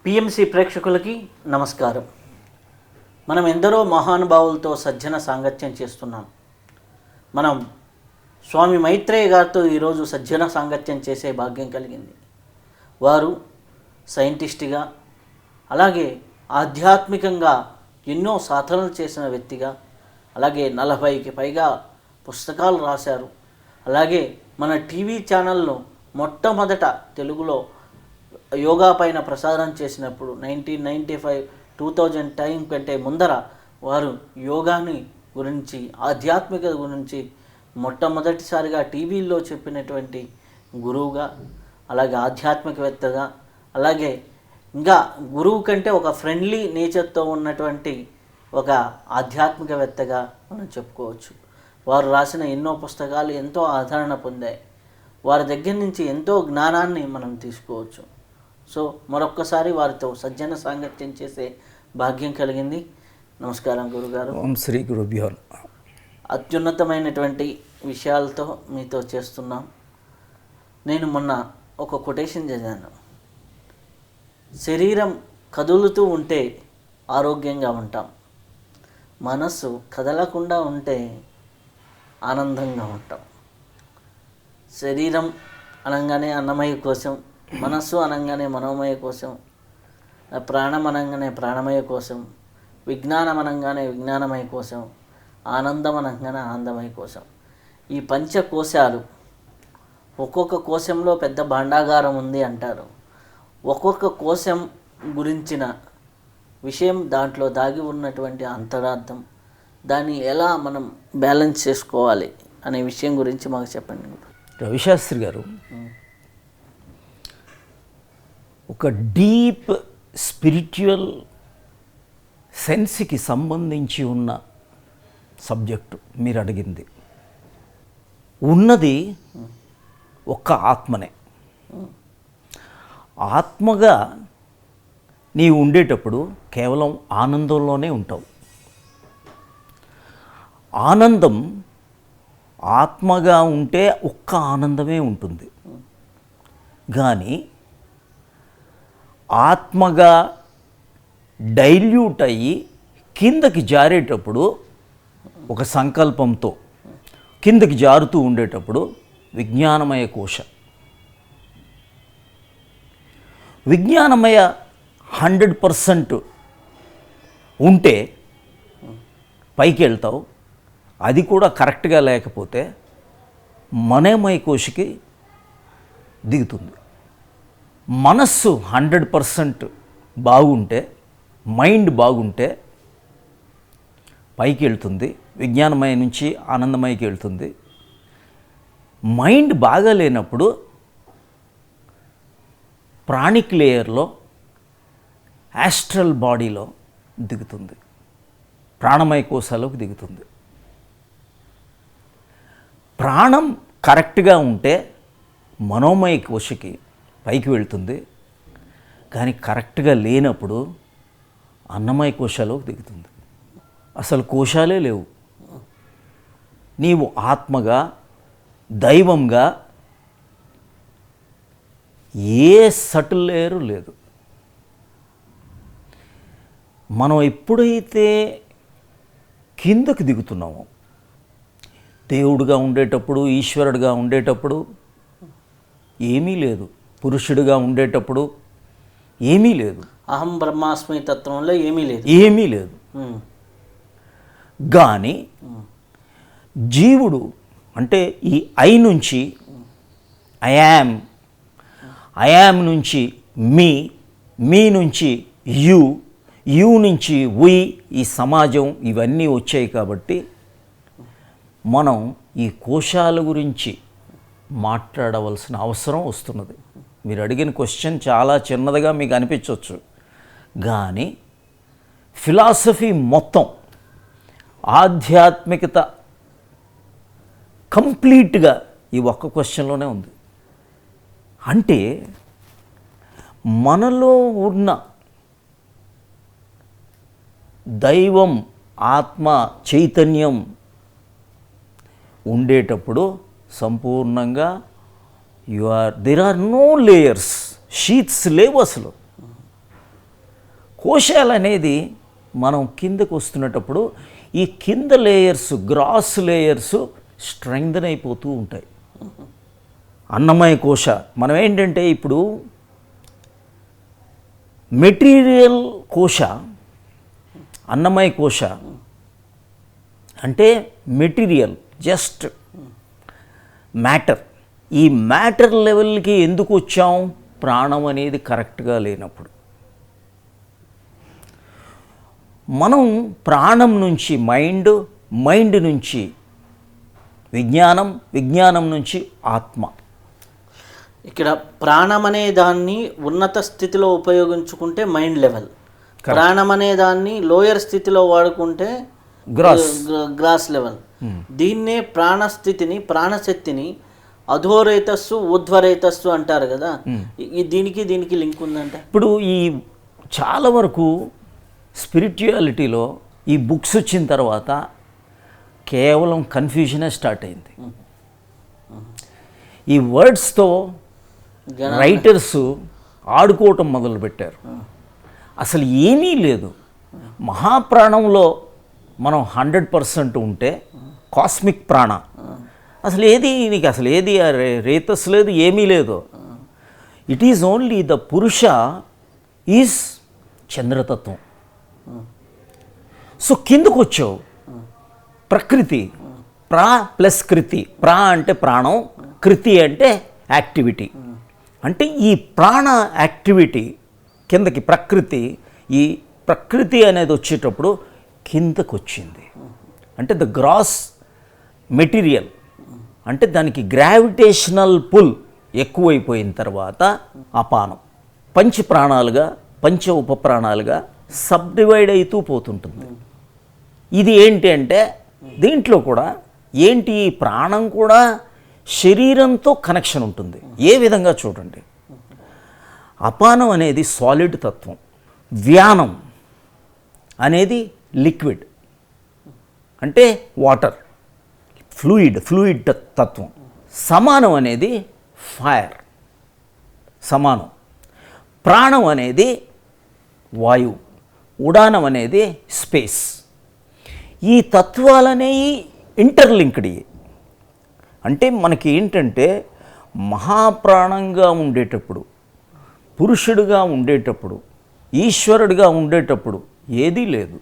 PMC ప్రేక్షకులకి నమస్కారం. మనం ఎందరో మహానుభావులతో సజ్జన సాంగత్యం చేస్తున్నాం. మనం స్వామి మైత్రేయ గారితో ఈరోజు సజ్జన సాంగత్యం చేసే భాగ్యం కలిగింది. వారు సైంటిస్ట్గా, అలాగే ఆధ్యాత్మికంగా ఎన్నో సాధనలు చేసిన వ్యక్తిగా, అలాగే 40కి పైగా పుస్తకాలు రాశారు. అలాగే మన టీవీ ఛానల్లో మొట్టమొదట తెలుగులో యోగా పైన ప్రసారం చేసినప్పుడు 1995 2000 టైం కంటే ముందర వారు యోగాని గురించి, ఆధ్యాత్మికత గురించి మొట్టమొదటిసారిగా టీవీల్లో చెప్పినటువంటి గురువుగా, అలాగే ఆధ్యాత్మికవేత్తగా, అలాగే ఇంకా గురువు కంటే ఒక ఫ్రెండ్లీ నేచర్తో ఉన్నటువంటి ఒక ఆధ్యాత్మికవేత్తగా మనం చెప్పుకోవచ్చు. వారు రాసిన ఎన్నో పుస్తకాలు ఎంతో ఆదరణ పొందాయి. వారి దగ్గర నుంచి ఎంతో జ్ఞానాన్ని మనం తీసుకోవచ్చు. సో మరొక్కసారి వారితో సజ్జన సాంగత్యం చేసే భాగ్యం కలిగింది. నమస్కారం గురుగారు. ఓం శ్రీ గురుభ్యో. అత్యున్నతమైనటువంటి విషయాలతో మీతో చేస్తున్నాం. నేను మొన్న ఒక కొటేషన్ చదివాను. శరీరం కదులుతూ ఉంటే ఆరోగ్యంగా ఉంటాం, మనస్సు కదలకుండా ఉంటే ఆనందంగా ఉంటాం. శరీరం అనగానే అన్నమయ కోశం, మనస్సు అనగానే మనోమయ కోశం, ప్రాణం అనగానే ప్రాణమయ కోశం, విజ్ఞానం అనగానే విజ్ఞానమయ కోశం, ఆనందం అనగానే ఆనందమయ కోశం. ఈ పంచకోశాలు, ఒక్కొక్క కోశంలో పెద్ద భాండాగారం ఉంది అంటారు. ఒక్కొక్క కోశం గురించిన విషయం, దాంట్లో దాగి ఉన్నటువంటి అంతరార్థం, దాన్ని ఎలా మనం బ్యాలెన్స్ చేసుకోవాలి అనే విషయం గురించి మాకు చెప్పండి. రవిశాస్త్రి గారు ఒక డీప్ స్పిరిచువల్ సెన్స్కి సంబంధించి ఉన్న సబ్జెక్టు మీరు అడిగింది. ఉన్నది ఒక్క ఆత్మనే. ఆత్మగా నీవు ఉండేటప్పుడు కేవలం ఆనందంలోనే ఉంటావు. ఆనందం ఆత్మగా ఉంటే ఒక్క ఆనందమే ఉంటుంది. కానీ ఆత్మగా డైల్యూట్ అయ్యి కిందకి జారేటప్పుడు, ఒక సంకల్పంతో కిందకి జారుతూ ఉండేటప్పుడు విజ్ఞానమయ కోశ, విజ్ఞానమయ 100% ఉంటే పైకి వెళ్తావు. అది కూడా కరెక్ట్గా లేకపోతే మనోమయ కోశకి దిగుతుంది. మనస్సు 100% బాగుంటే, మైండ్ బాగుంటే పైకి వెళ్తుంది, విజ్ఞానమయ నుంచి ఆనందమయకి వెళ్తుంది. మైండ్ బాగా లేనప్పుడు ప్రాణిక్ లేయర్లో, యాస్ట్రల్ బాడీలో దిగుతుంది, ప్రాణమయ కోశాలోకి దిగుతుంది. ప్రాణం కరెక్ట్గా ఉంటే మనోమయ కోశకి పైకి వెళ్తుంది. కానీ కరెక్ట్గా లేనప్పుడు అన్నమయ కోశాలోకి దిగుతుంది. అసలు కోశాలే లేవు. నీవు ఆత్మగా, దైవంగా ఏ సటిల్ లేయరు లేదు. మనం ఎప్పుడైతే కిందకి దిగుతున్నామో, దేవుడుగా ఉండేటప్పుడు, ఈశ్వరుడుగా ఉండేటప్పుడు ఏమీ లేదు. పురుషుడిగా ఉండేటప్పుడు ఏమీ లేదు. అహం బ్రహ్మాస్మి తత్వంలో ఏమీ లేదు. కానీ జీవుడు అంటే ఈ ఐ నుంచి ఐ యామ్ నుంచి మీ నుంచి యు నుంచి వి, ఈ సమాజం, ఇవన్నీ వచ్చాయి. కాబట్టి మనం ఈ కోశాల గురించి మాట్లాడవలసిన అవసరం వస్తున్నది. మీరు అడిగిన క్వశ్చన్ చాలా చిన్నదిగా మీకు అనిపించవచ్చు, కానీ ఫిలాసఫీ మొత్తం, ఆధ్యాత్మికత కంప్లీట్గా ఈ ఒక్క క్వశ్చన్లోనే ఉంది. అంటే మనలో ఉన్న దైవం, ఆత్మ, చైతన్యం ఉండేటప్పుడు సంపూర్ణంగా there are no layers, sheets లేవు అసలు. కోశాలు అనేది మనం కిందకు వస్తున్నప్పుడు ఈ కింద లేయర్స్, గ్రాస్ లేయర్స్ స్ట్రెంగ్థన్ అయిపోతూ ఉంటాయి. అన్నమయ కోశ మనం ఏంటంటే ఇప్పుడు మెటీరియల్ కోశ, అన్నమయ కోశ అంటే మెటీరియల్, జస్ట్ మ్యాటర్. ఈ మ్యాటర్ లెవెల్కి ఎందుకు వచ్చాం? ప్రాణం అనేది కరెక్ట్గా లేనప్పుడు. మనం ప్రాణం నుంచి మైండ్, మైండ్ నుంచి విజ్ఞానం, విజ్ఞానం నుంచి ఆత్మ. ఇక్కడ ప్రాణం అనే దాన్ని ఉన్నత స్థితిలో ఉపయోగించుకుంటే మైండ్ లెవెల్, ప్రాణం అనే దాన్ని లోయర్ స్థితిలో వాడుకుంటే గ్రాస్ లెవెల్. దీన్నే ప్రాణస్థితిని, ప్రాణశక్తిని అధోరేతస్సు, ఊర్ధ్వరేతస్సు అంటారు కదా. దీనికి లింక్ ఉందంట. ఇప్పుడు ఈ చాలా వరకు స్పిరిచువాలిటీలో ఈ బుక్స్ వచ్చిన తర్వాత కేవలం కన్ఫ్యూజనే స్టార్ట్ అయింది. ఈ వర్డ్స్తో రైటర్స్ ఆడుకోవటం మొదలుపెట్టారు. అసలు ఏమీ లేదు. మహాప్రాణంలో మనం 100% ఉంటే కాస్మిక్ ప్రాణ అసలు ఏది, నీకు అసలు ఏది రేతస్ లేదు, ఏమీ లేదు. ఇట్ ఈజ్ ఓన్లీ ద పురుష ఈజ్ చంద్రతత్వం. సో కిందకు వచ్చావు ప్రకృతి, ప్రా ప్లస్ కృతి. ప్రా అంటే ప్రాణం, కృతి అంటే యాక్టివిటీ. అంటే ఈ ప్రాణ యాక్టివిటీ కిందకి ప్రకృతి, ఈ ప్రకృతి అనేది వచ్చేటప్పుడు కిందకు వచ్చింది. అంటే ద గ్రాస్ మెటీరియల్, అంటే దానికి గ్రావిటేషనల్ పుల్ ఎక్కువైపోయిన తర్వాత అపానం పంచ ప్రాణాలుగా, పంచ ఉప ప్రాణాలుగా సబ్డివైడ్ అవుతూ పోతుంటుంది. ఇది ఏంటి అంటే దీంట్లో కూడా ఏంటి, ప్రాణం కూడా శరీరంతో కనెక్షన్ ఉంటుంది. ఏ విధంగా చూడండి, అపానం అనేది సాలిడ్ తత్వం, వ్యానం అనేది లిక్విడ్ అంటే వాటర్, ఫ్లూయిడ్ తత్వం. సమానం అనేది ఫైర్, సమానం. ప్రాణం అనేది వాయువు, ఉడానం అనేది స్పేస్. ఈ తత్వాలనేవి ఇంటర్లింక్డ్. అంటే మనకి ఏంటంటే మహాప్రాణంగా ఉండేటప్పుడు, పురుషుడిగా ఉండేటప్పుడు, ఈశ్వరుడిగా ఉండేటప్పుడు ఏదీ లేదు.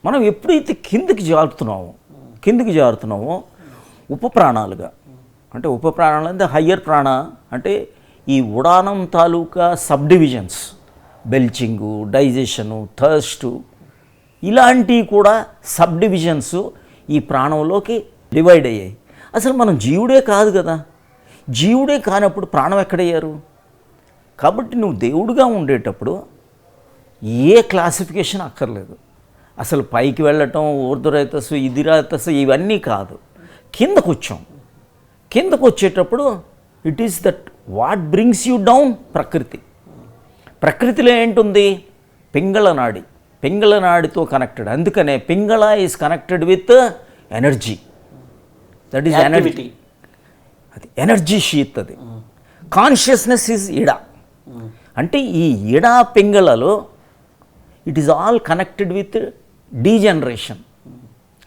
మనం ఎప్పుడైతే కిందికి జారుతున్నామో ఉపప్రాణాలుగా, అంటే ఉపప్రాణాలు అంటే హయ్యర్ ప్రాణ, అంటే ఈ ఉడానం తాలూకా సబ్ డివిజన్స్, బెల్చింగు, డైజెషను, థర్స్టు, ఇలాంటివి కూడా సబ్ డివిజన్స్ ఈ ప్రాణంలోకి డివైడ్ అయ్యాయి. అసలు మనం జీవుడే కాదు కదా. జీవుడే కానప్పుడు ప్రాణం ఎక్కడయ్యారు? కాబట్టి నువ్వు దేవుడుగా ఉండేటప్పుడు ఏ క్లాసిఫికేషన్ అక్కర్లేదు. అసలు పైకి వెళ్ళటం, ఊర్ధ్వరేతస్సు, ఇదిరేతస్సు ఇవన్నీ కాదు. కిందకు వచ్చాం. కిందకు వచ్చేటప్పుడు it is that what brings you down. ప్రకృతిలో ఏంటుంది? పింగళ నాడి, పింగళ నాడితో కనెక్టెడ్. అందుకనే Pingala is connected with energy. That is energy. అది ఎనర్జీ షీత్. అది కాన్షియస్నెస్ ఈజ్ ఇడ. అంటే ఈ ఇడ పింగళలో it is all connected with degeneration.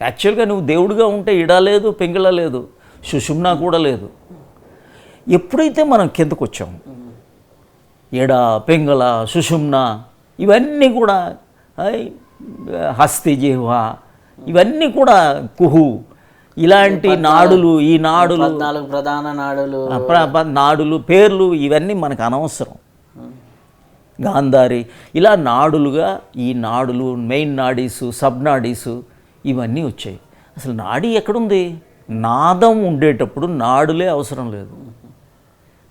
యాక్చువల్గా నువ్వు దేవుడిగా ఉంటే ఇడ లేదు, పింగళ లేదు, సుషుమ్న కూడా లేదు. ఎప్పుడైతే మనం కిందకు వచ్చాము, ఎడ, పింగళ, సుషుమ్న ఇవన్నీ కూడా, హస్తి, జిహ్వ ఇవన్నీ కూడా, కుహు ఇలాంటి నాడులు, ఈ నాడులు 14 ప్రధాన నాడులు పేర్లు ఇవన్నీ మనకు అనవసరం. గాంధారి ఇలా నాడులుగా, ఈ నాడులు, మెయిన్ నాడీసు, సబ్ నాడీసు ఇవన్నీ వచ్చాయి. అసలు నాడీ ఎక్కడుంది? నాదం ఉండేటప్పుడు నాడులే అవసరం లేదు.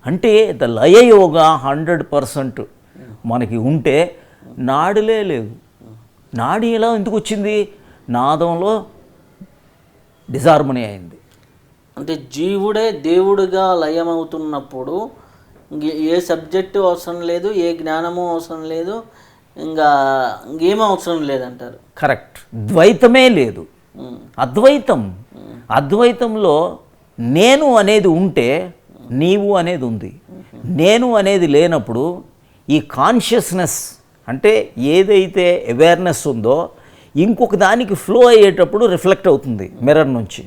అంటే ద లయయోగా 100% మనకి ఉంటే నాడులే లేదు. నాడి ఎలా ఎందుకు వచ్చింది? నాదంలో డిజార్మనీ అయింది. అంటే జీవుడే దేవుడిగా లయమవుతున్నప్పుడు ఏ సబ్జెక్టు అవసరం లేదు, ఏ జ్ఞానము అవసరం లేదు, ఇంకేం అవసరం లేదంటారు. కరెక్ట్. ద్వైతమే లేదు, అద్వైతంలో నేను అనేది ఉంటే నీవు అనేది ఉంది. నేను అనేది లేనప్పుడు ఈ కాన్షియస్నెస్ అంటే ఏదైతే అవేర్నెస్ ఉందో ఇంకొక దానికి ఫ్లో అయ్యేటప్పుడు రిఫ్లెక్ట్ అవుతుంది మిర్రర్ నుంచి.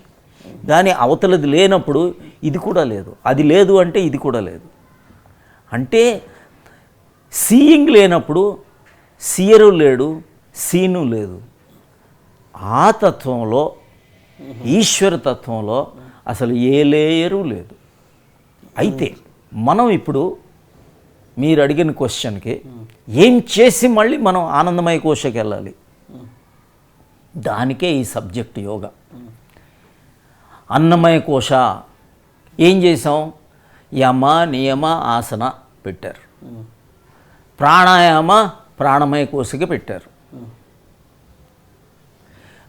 కానీ అవతలది లేనప్పుడు ఇది కూడా లేదు, అది లేదు అంటే ఇది కూడా లేదు. అంటే సీయింగ్ లేనప్పుడు సీయరు లేడు, సీను లేదు. ఆ తత్వంలో, ఈశ్వర తత్వంలో అసలు ఏ లేయరు లేదు. అయితే మనం ఇప్పుడు మీరు అడిగిన క్వశ్చన్కి ఏం చేసి మళ్ళీ మనం ఆనందమయ కోశకి వెళ్ళాలి, దానికే ఈ సబ్జెక్ట్ యోగా. అన్నమయ కోశ ఏం చేసాం? యమ నియమ ఆసన పెట్టారు. ప్రాణాయామ ప్రాణమయ కోశకి పెట్టారు.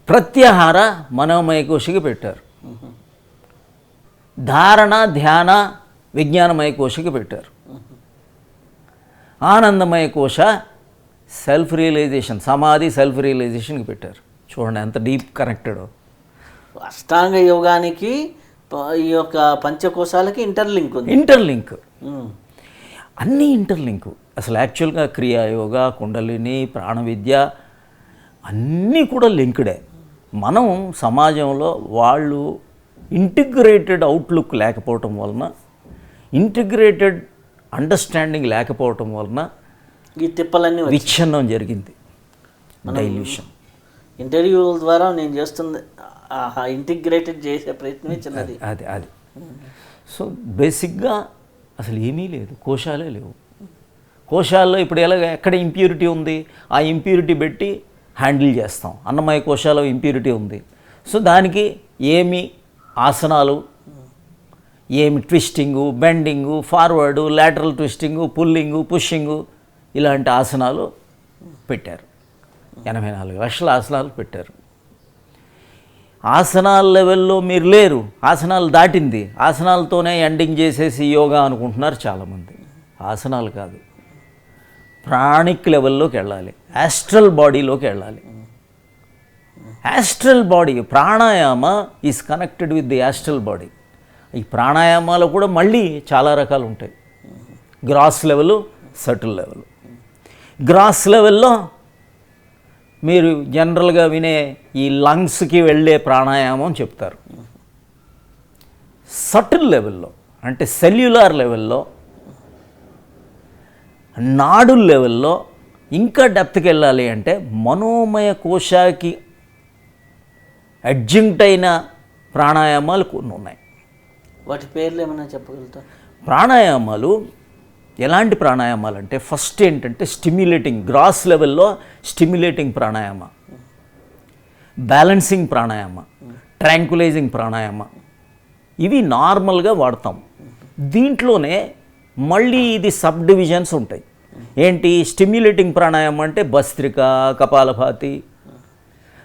ప్రత్యాహార మనోమయ కోశకి పెట్టారు. ధారణ ధ్యాన విజ్ఞానమయ కోశకి పెట్టారు. ఆనందమయ కోశ సెల్ఫ్ రియలైజేషన్, సమాధి సెల్ఫ్ రియలైజేషన్కి పెట్టారు. చూడండి ఎంత డీప్ కనెక్టెడ్. అష్టాంగ యోగానికి ఈ యొక్క పంచకోశాలకి ఇంటర్లింక్ ఉంది. ఇంటర్లింక్, అన్నీ ఇంటర్లింక్. అసలు యాక్చువల్గా క్రియాయోగ, కుండలిని, ప్రాణ విద్య అన్నీ కూడా లింక్డే. మనం సమాజంలో వాళ్ళు ఇంటిగ్రేటెడ్ అవుట్లుక్ లేకపోవటం వలన, ఇంటిగ్రేటెడ్ అండర్స్టాండింగ్ లేకపోవటం వలన ఈ తిప్పలన్నీ విచ్ఛిన్నం జరిగింది, డైల్యూషన్. ఇంటర్వ్యూల ద్వారా నేను చేస్తుంది ఇంటిగ్రేటెడ్ చేసే ప్రయత్నమే చిన్నది. అది సో బేసిక్గా అసలు ఏమీ లేదు, కోశాలే లేవు. కోశాల్లో ఇప్పుడు ఎక్కడ ఇంప్యూరిటీ ఉంది, ఆ ఇంప్యూరిటీ పెట్టి హ్యాండిల్ చేస్తాం. అన్నమయ కోశాలో ఇంప్యూరిటీ ఉంది, సో దానికి ఏమి ఆసనాలు, ఏమి ట్విస్టింగు, బెండింగు, ఫార్వర్డు, లాటరల్ ట్విస్టింగు, పుల్లింగు, పుషింగు, ఇలాంటి ఆసనాలు పెట్టారు. 84 లక్షల ఆసనాలు పెట్టారు. ఆసనాల లెవెల్లో మీరు లేరు, ఆసనాలు దాటింది, ఆసనాలతోనే ఎండింగ్ చేసేసి యోగా అనుకుంటున్నారు చాలామంది. ఆసనాలు కాదు, ప్రాణిక్ లెవెల్లోకి వెళ్ళాలి, యాస్ట్రల్ బాడీలోకి వెళ్ళాలి. Astral body pranayama is connected with the astral body. ఈ ప్రాణాయామాలు కూడా మళ్ళీ చాలా రకాలు ఉంటాయి. Gross level, subtle level. Gross లెవెల్లో మీరు జనరల్గా వినే ఈ లంగ్స్కి వెళ్ళే ప్రాణాయామం చెప్తారు. సటిల్ లెవెల్లో అంటే సెల్యులార్ లెవెల్లో, నాడు లెవెల్లో ఇంకా డెప్త్కి వెళ్ళాలి అంటే మనోమయ కోశాకి అడ్జంక్ట్ అయిన ప్రాణాయామాలు కొన్ని ఉన్నాయి. వాటి పేర్లు ఏమైనా చెప్పగలుగుతారు? ప్రాణాయామాలు ఎలాంటి ప్రాణాయామాలు అంటే ఫస్ట్ ఏంటంటే స్టిమ్యులేటింగ్, గ్రాస్ లెవెల్లో స్టిమ్యులేటింగ్ ప్రాణాయామ, బ్యాలెన్సింగ్ ప్రాణాయామ, ట్రాంక్యులైజింగ్ ప్రాణాయామ, ఇవి నార్మల్గా వాడతాం. దీంట్లోనే మళ్ళీ ఇది సబ్ డివిజన్స్ ఉంటాయి. ఏంటి? స్టిమ్యులేటింగ్ ప్రాణాయామ అంటే భస్త్రిక, కపాలభాతి.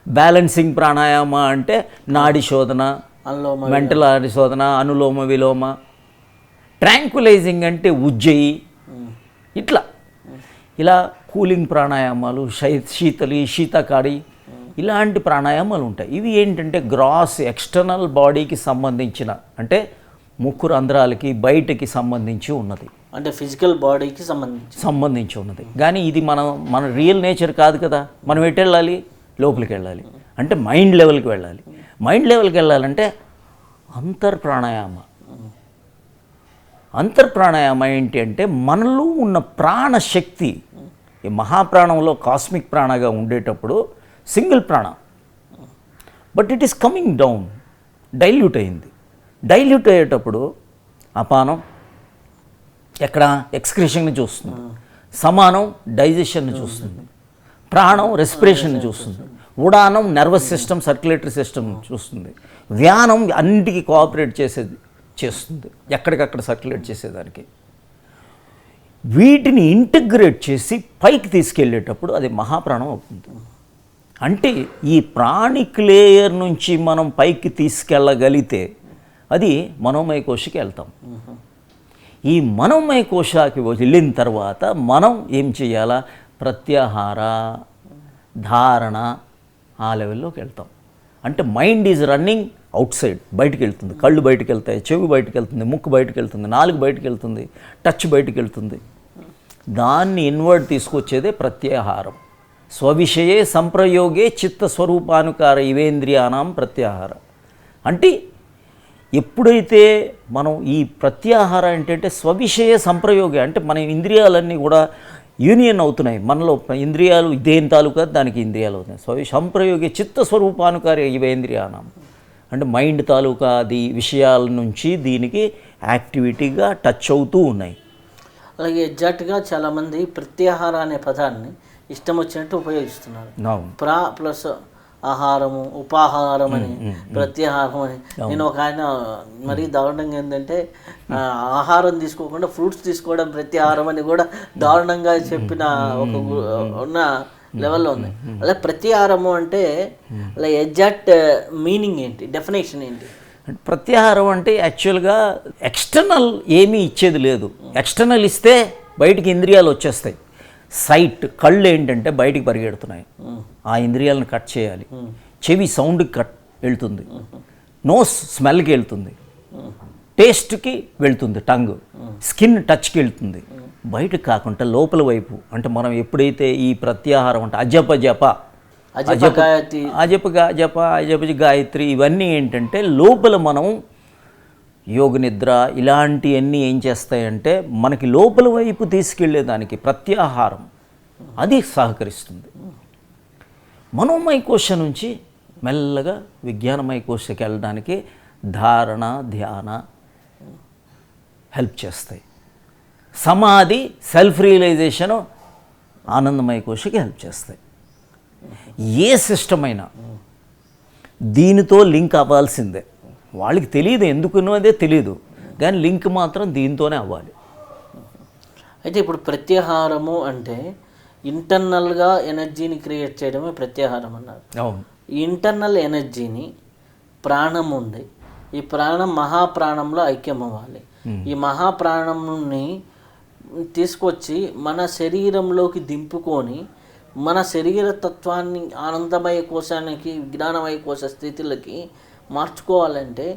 బ్యాలెన్సింగ్ ప్రాణాయామ అంటే నాడి శోధన, మెంటల్ నాడి శోధన, అనులోమ విలోమ. ట్రాంక్యులైజింగ్ అంటే ఉజ్జయి. ఇలా కూలింగ్ ప్రాణాయామాలు, శీతకాడి, ఇలాంటి ప్రాణాయామాలు ఉంటాయి. ఇవి ఏంటంటే గ్రాస్ ఎక్స్టర్నల్ బాడీకి సంబంధించిన, అంటే ముక్కు రంధ్రాలకి బయటకి సంబంధించి ఉన్నది, అంటే ఫిజికల్ బాడీకి సంబంధించి ఉన్నది. కానీ ఇది మన రియల్ నేచర్ కాదు కదా. మనం ఎటు వెళ్ళాలి? లోపలికి వెళ్ళాలి, అంటే మైండ్ లెవెల్కి వెళ్ళాలి. మైండ్ లెవెల్కి వెళ్ళాలంటే అంతర్ప్రాణాయామ. అంతర్ప్రాణాయామ ఏంటి అంటే మనలో ఉన్న ప్రాణశక్తి, ఈ మహాప్రాణంలో కాస్మిక్ ప్రాణగా ఉండేటప్పుడు సింగిల్ ప్రాణ, but it is coming down, dilute అయింది. డైల్యూట్ అయ్యేటప్పుడు అపానం ఎక్కడ ఎక్స్క్రీషన్ని చూస్తుంది, సమానం డైజెషన్ని చూస్తుంది, ప్రాణం రెస్పిరేషన్ని చూస్తుంది, ఉడానం నర్వస్ సిస్టమ్, సర్క్యులేటరీ సిస్టమ్ చూస్తుంది, వ్యానం అన్నిటికీ కోఆపరేట్ చేస్తుంది, ఎక్కడికక్కడ సర్క్యులేట్ చేసేదానికి. వీటిని ఇంటిగ్రేట్ చేసి పైకి తీసుకెళ్ళేటప్పుడు అది మహాప్రాణం అవుతుంది. అంటే ఈ ప్రాణిక్ లేయర్ నుంచి మనం పైకి తీసుకెళ్ళగలిగితే అది మనోమయ కోశకి వెళ్తాం. ఈ మనోమయ కోశాకి వెళ్ళిన తర్వాత మనం ఏం చేయాలా? ప్రత్యాహార, ధారణ, ఆ లెవెల్లోకి వెళ్తాం. అంటే mind is running out side, బయటికి వెళ్తుంది. కళ్ళు బయటికి వెళ్తాయి, చెవి బయటికి వెళ్తుంది, ముక్కు బయటికి వెళ్తుంది, నాలుగు బయటికి వెళ్తుంది, టచ్ బయటికి వెళ్తుంది. దాన్ని ఇన్వర్ట్ తీసుకొచ్చేదే ప్రత్యాహారం. స్వవిషయే సంప్రయోగే చిత్త స్వరూపానుకార ఇవేంద్రియానాం ప్రత్యాహార. అంటే ఎప్పుడైతే మనం ఈ ప్రత్యాహార ఏంటంటే స్వవిషయ సంప్రయోగే, అంటే మన ఇంద్రియాలన్నీ కూడా యూనియన్ అవుతున్నాయి. మనలో ఇంద్రియాలు దేని తాలూకా దానికి ఇంద్రియాలు అవుతున్నాయి. సంప్రయోగే చిత్త స్వరూపానుకార ఇవేంద్రియానాం అంటే మైండ్ తాలూకా అది విషయాల నుంచి దీనికి యాక్టివిటీగా టచ్ అవుతూ ఉన్నాయి. అలాగే ఎగ్జాక్ట్గా చాలామంది ప్రత్యాహార అనే పదాన్ని ఇష్టం వచ్చినట్టు ఉపయోగిస్తున్నారు. ప్లస్ ఆహారము, ఉపాహారం అని, ప్రత్యాహారం అని. నేను ఒక ఆయన మరీ దారుణంగా ఏంటంటే ఆహారం తీసుకోకుండా ఫ్రూట్స్ తీసుకోవడం ప్రత్యాహారం అని కూడా దారుణంగా చెప్పిన ఒక ఉన్న లెవెల్లో ఉంది. అలా ప్రత్యాహారము అంటే అలా ఎగ్జాక్ట్ మీనింగ్ ఏంటి, డెఫినేషన్ ఏంటి? ప్రత్యాహారం అంటే యాక్చువల్గా ఎక్స్టర్నల్ ఏమీ ఇచ్చేది లేదు. ఎక్స్టర్నల్ ఇస్తే బయటికి ఇంద్రియాలు వచ్చేస్తాయి. సైట్, కళ్ళు ఏంటంటే బయటికి పరిగెడుతున్నాయి, ఆ ఇంద్రియాలను కట్ చేయాలి. చెవి సౌండ్కి వెళ్తుంది, నోస్ స్మెల్కి వెళ్తుంది, టేస్ట్కి వెళ్తుంది, టంగ్ స్కిన్ టచ్కి వెళ్తుంది. బయటకు కాకుండా లోపల వైపు అంటే మనం ఎప్పుడైతే ఈ ప్రత్యాహారం అంటే అజప గాయత్రి ఇవన్నీ ఏంటంటే లోపల మనం యోగ నిద్ర ఇలాంటివన్నీ ఏం చేస్తాయంటే మనకి లోపల వైపు తీసుకెళ్లేదానికి ప్రత్యాహారం అది సహకరిస్తుంది. మనోమయ కోశ నుంచి మెల్లగా విజ్ఞానమయ కోశకి వెళ్ళడానికి ధారణ, ధ్యాన హెల్ప్ చేస్తాయి. సమాధి, సెల్ఫ్ రియలైజేషను ఆనందమయ కోశకి హెల్ప్ చేస్తాయి. ఏ సిస్టమ్ అయినా దీనితో లింక్ అవ్వాల్సిందే. వాళ్ళకి తెలియదు ఎందుకున్నదే తెలియదు, కానీ లింక్ మాత్రం దీంతోనే అవ్వాలి. అయితే ఇప్పుడు ప్రత్యాహారము అంటే ఇంటర్నల్గా ఎనర్జీని క్రియేట్ చేయడమే ప్రత్యాహారం అన్నారు. అవును. ఈ ఇంటర్నల్ ఎనర్జీని ప్రాణం ఉంది, ఈ ప్రాణం మహాప్రాణంలో ఐక్యం అవ్వాలి. ఈ మహాప్రాణంని తీసుకొచ్చి మన శరీరంలోకి దింపుకొని మన శరీర తత్వాన్ని ఆనందమయ కోశానికి, విజ్ఞానమయ కోశ స్థితిలకి మార్చుకోవాలంటే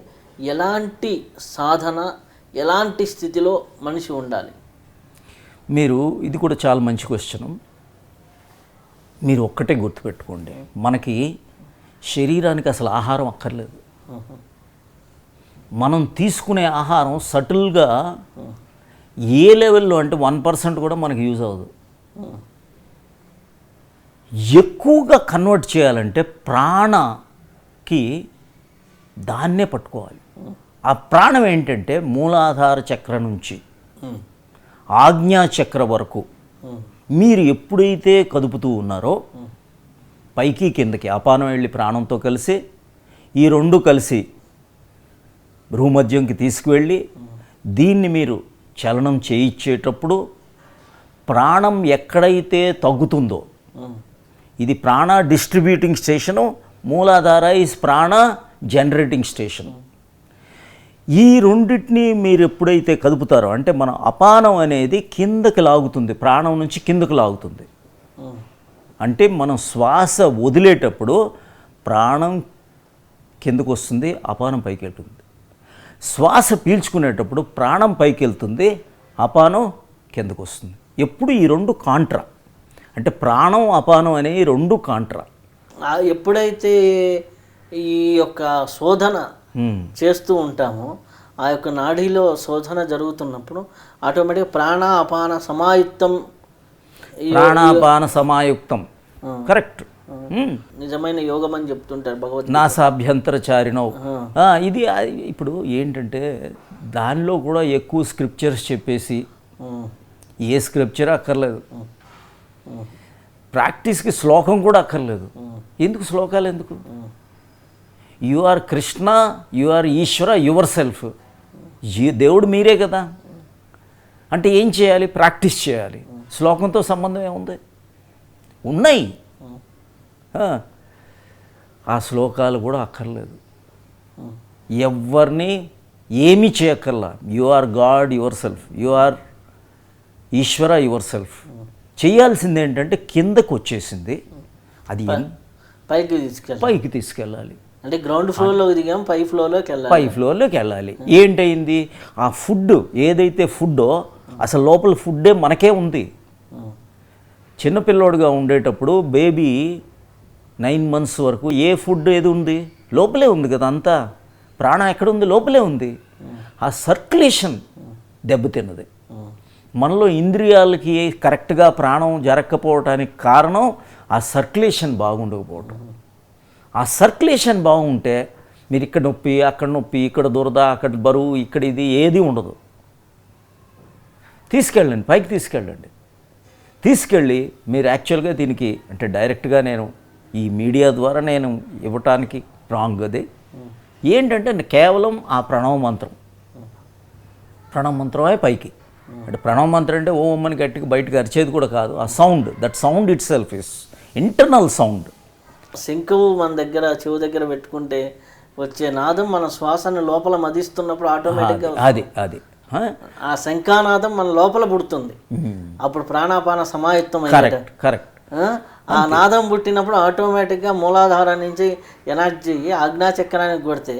ఎలాంటి సాధన, ఎలాంటి స్థితిలో మనిషి ఉండాలి? మీరు ఇది కూడా చాలా మంచి క్వశ్చన్. మీరు ఒక్కటే గుర్తుపెట్టుకోండి, మనకి శరీరానికి అసలు ఆహారం అక్కర్లేదు. మనం తీసుకునే ఆహారం సటిల్గా ఏ లెవెల్లో అంటే 1% కూడా మనకి యూజ్ అవ్వదు. ఎక్కువగా కన్వర్ట్ చేయాలంటే ప్రాణకి దాన్నే పట్టుకోవాలి. ఆ ప్రాణం ఏంటంటే మూలాధార చక్ర నుంచి ఆజ్ఞా చక్ర వరకు మీరు ఎప్పుడైతే కదుపుతూ ఉన్నారో పైకి కిందకి అపానం వెళ్ళి ప్రాణంతో కలిసి ఈ రెండు కలిసి భూమధ్యంకి తీసుకువెళ్ళి దీన్ని మీరు చలనం చేయించేటప్పుడు ప్రాణం ఎక్కడైతే తగ్గుతుందో, ఇది ప్రాణ డిస్ట్రిబ్యూటింగ్ స్టేషను, మూలాధార ఈజ్ ప్రాణ జనరేటింగ్ స్టేషన్. ఈ రెండింటిని మీరు ఎప్పుడైతే కదుపుతారో అంటే మన అపానం అనేది కిందకి లాగుతుంది, ప్రాణం నుంచి కిందకు లాగుతుంది. అంటే మనం శ్వాస వదిలేటప్పుడు ప్రాణం కిందకు వస్తుంది, అపానం పైకి వెళ్తుంది. శ్వాస పీల్చుకునేటప్పుడు ప్రాణం పైకి వెళ్తుంది, అపానం కిందకు వస్తుంది. ఎప్పుడు ఈ రెండు కాంట్రా, అంటే ప్రాణం అపానం అనే రెండు కాంట్రా. ఎప్పుడైతే ఈ యొక్క శోధన చేస్తూ ఉంటామో ఆ యొక్క నాడీలో శోధన జరుగుతున్నప్పుడు ఆటోమేటిక్గా ప్రాణాపాన సమాయుక్తం, ప్రాణాపాన సమాయుక్తం కరెక్ట్, నిజమైన యోగం అని చెప్తుంటారు భగవద్గీత. నాసాభ్యంతరచారిణౌ. ఇది ఇప్పుడు ఏంటంటే దానిలో కూడా ఎక్కువ స్క్రిప్చర్స్ చెప్పేసి ఏ స్క్రిప్చర్ అక్కర్లేదు, ప్రాక్టీస్కి శ్లోకం కూడా అక్కర్లేదు. ఎందుకు శ్లోకాలు ఎందుకు? You are Krishna, you are Ishwara, yourself. దేవుడు మీరే కదా. అంటే ఏం చేయాలి? ప్రాక్టీస్ చేయాలి. శ్లోకంతో సంబంధం ఏముంది? ఉన్నాయి. ఆ శ్లోకాలు కూడా అక్కర్లేదు, ఎవరిని ఏమీ చేయక్కర్లా. You are God yourself, you are Ishwara yourself. చేయాల్సింది ఏంటంటే కిందకు వచ్చేసింది, అది పైకి తీసుకెళ్ళాలి. అంటే గ్రౌండ్ ఫ్లోర్లోకి దిగాం, పై ఫ్లోర్లోకి వెళ్ళాలి. ఏంటయింది? ఆ ఫుడ్ ఏదైతే ఫుడ్డో అసలు లోపల ఫుడ్డే మనకే ఉంది. చిన్నపిల్లోడుగా ఉండేటప్పుడు బేబీ 9 months వరకు ఏ ఫుడ్ ఏది ఉంది, లోపలే ఉంది కదా, అంతా ప్రాణం ఎక్కడుంది, లోపలే ఉంది. ఆ సర్క్యులేషన్ దెబ్బతిన్నది. మనలో ఇంద్రియాలకి కరెక్ట్గా ప్రాణం జరగకపోవటానికి కారణం ఆ సర్క్యులేషన్ బాగుండకపోవటం. ఆ సర్క్యులేషన్ బాగుంటే మీరు ఇక్కడ నొప్పి, అక్కడ నొప్పి, ఇక్కడ దురద, అక్కడ బరువు, ఇక్కడ ఇది ఏది ఉండదు. తీసుకెళ్ళండి, పైకి తీసుకెళ్ళండి. తీసుకెళ్ళి మీరు యాక్చువల్గా దీనికి అంటే డైరెక్ట్గా నేను ఈ మీడియా ద్వారా నేను ఇవ్వటానికి రాంగ్. అది ఏంటంటే కేవలం ఆ ప్రణవ మంత్రం, ప్రణవ మంత్రమే పైకి. అంటే ప్రణవ మంత్రం అంటే ఓం అని గట్టిగా బయటకు అరిచేది కూడా కాదు. ఆ sound, that sound itself is internal sound. శంఖువు మన దగ్గర చెవు దగ్గర పెట్టుకుంటే వచ్చే నాదం మన శ్వాసను లోపల మదిస్తున్నప్పుడు ఆటోమేటిక్గా అది ఆ శంఖానాదం మన లోపల పుడుతుంది. అప్పుడు ప్రాణాపాన సమాయుక్తం కరెక్ట్. ఆ నాదం పుట్టినప్పుడు ఆటోమేటిక్గా మూలాధారం నుంచి ఎనర్జీ ఆజ్ఞాచక్రానికి కొడితే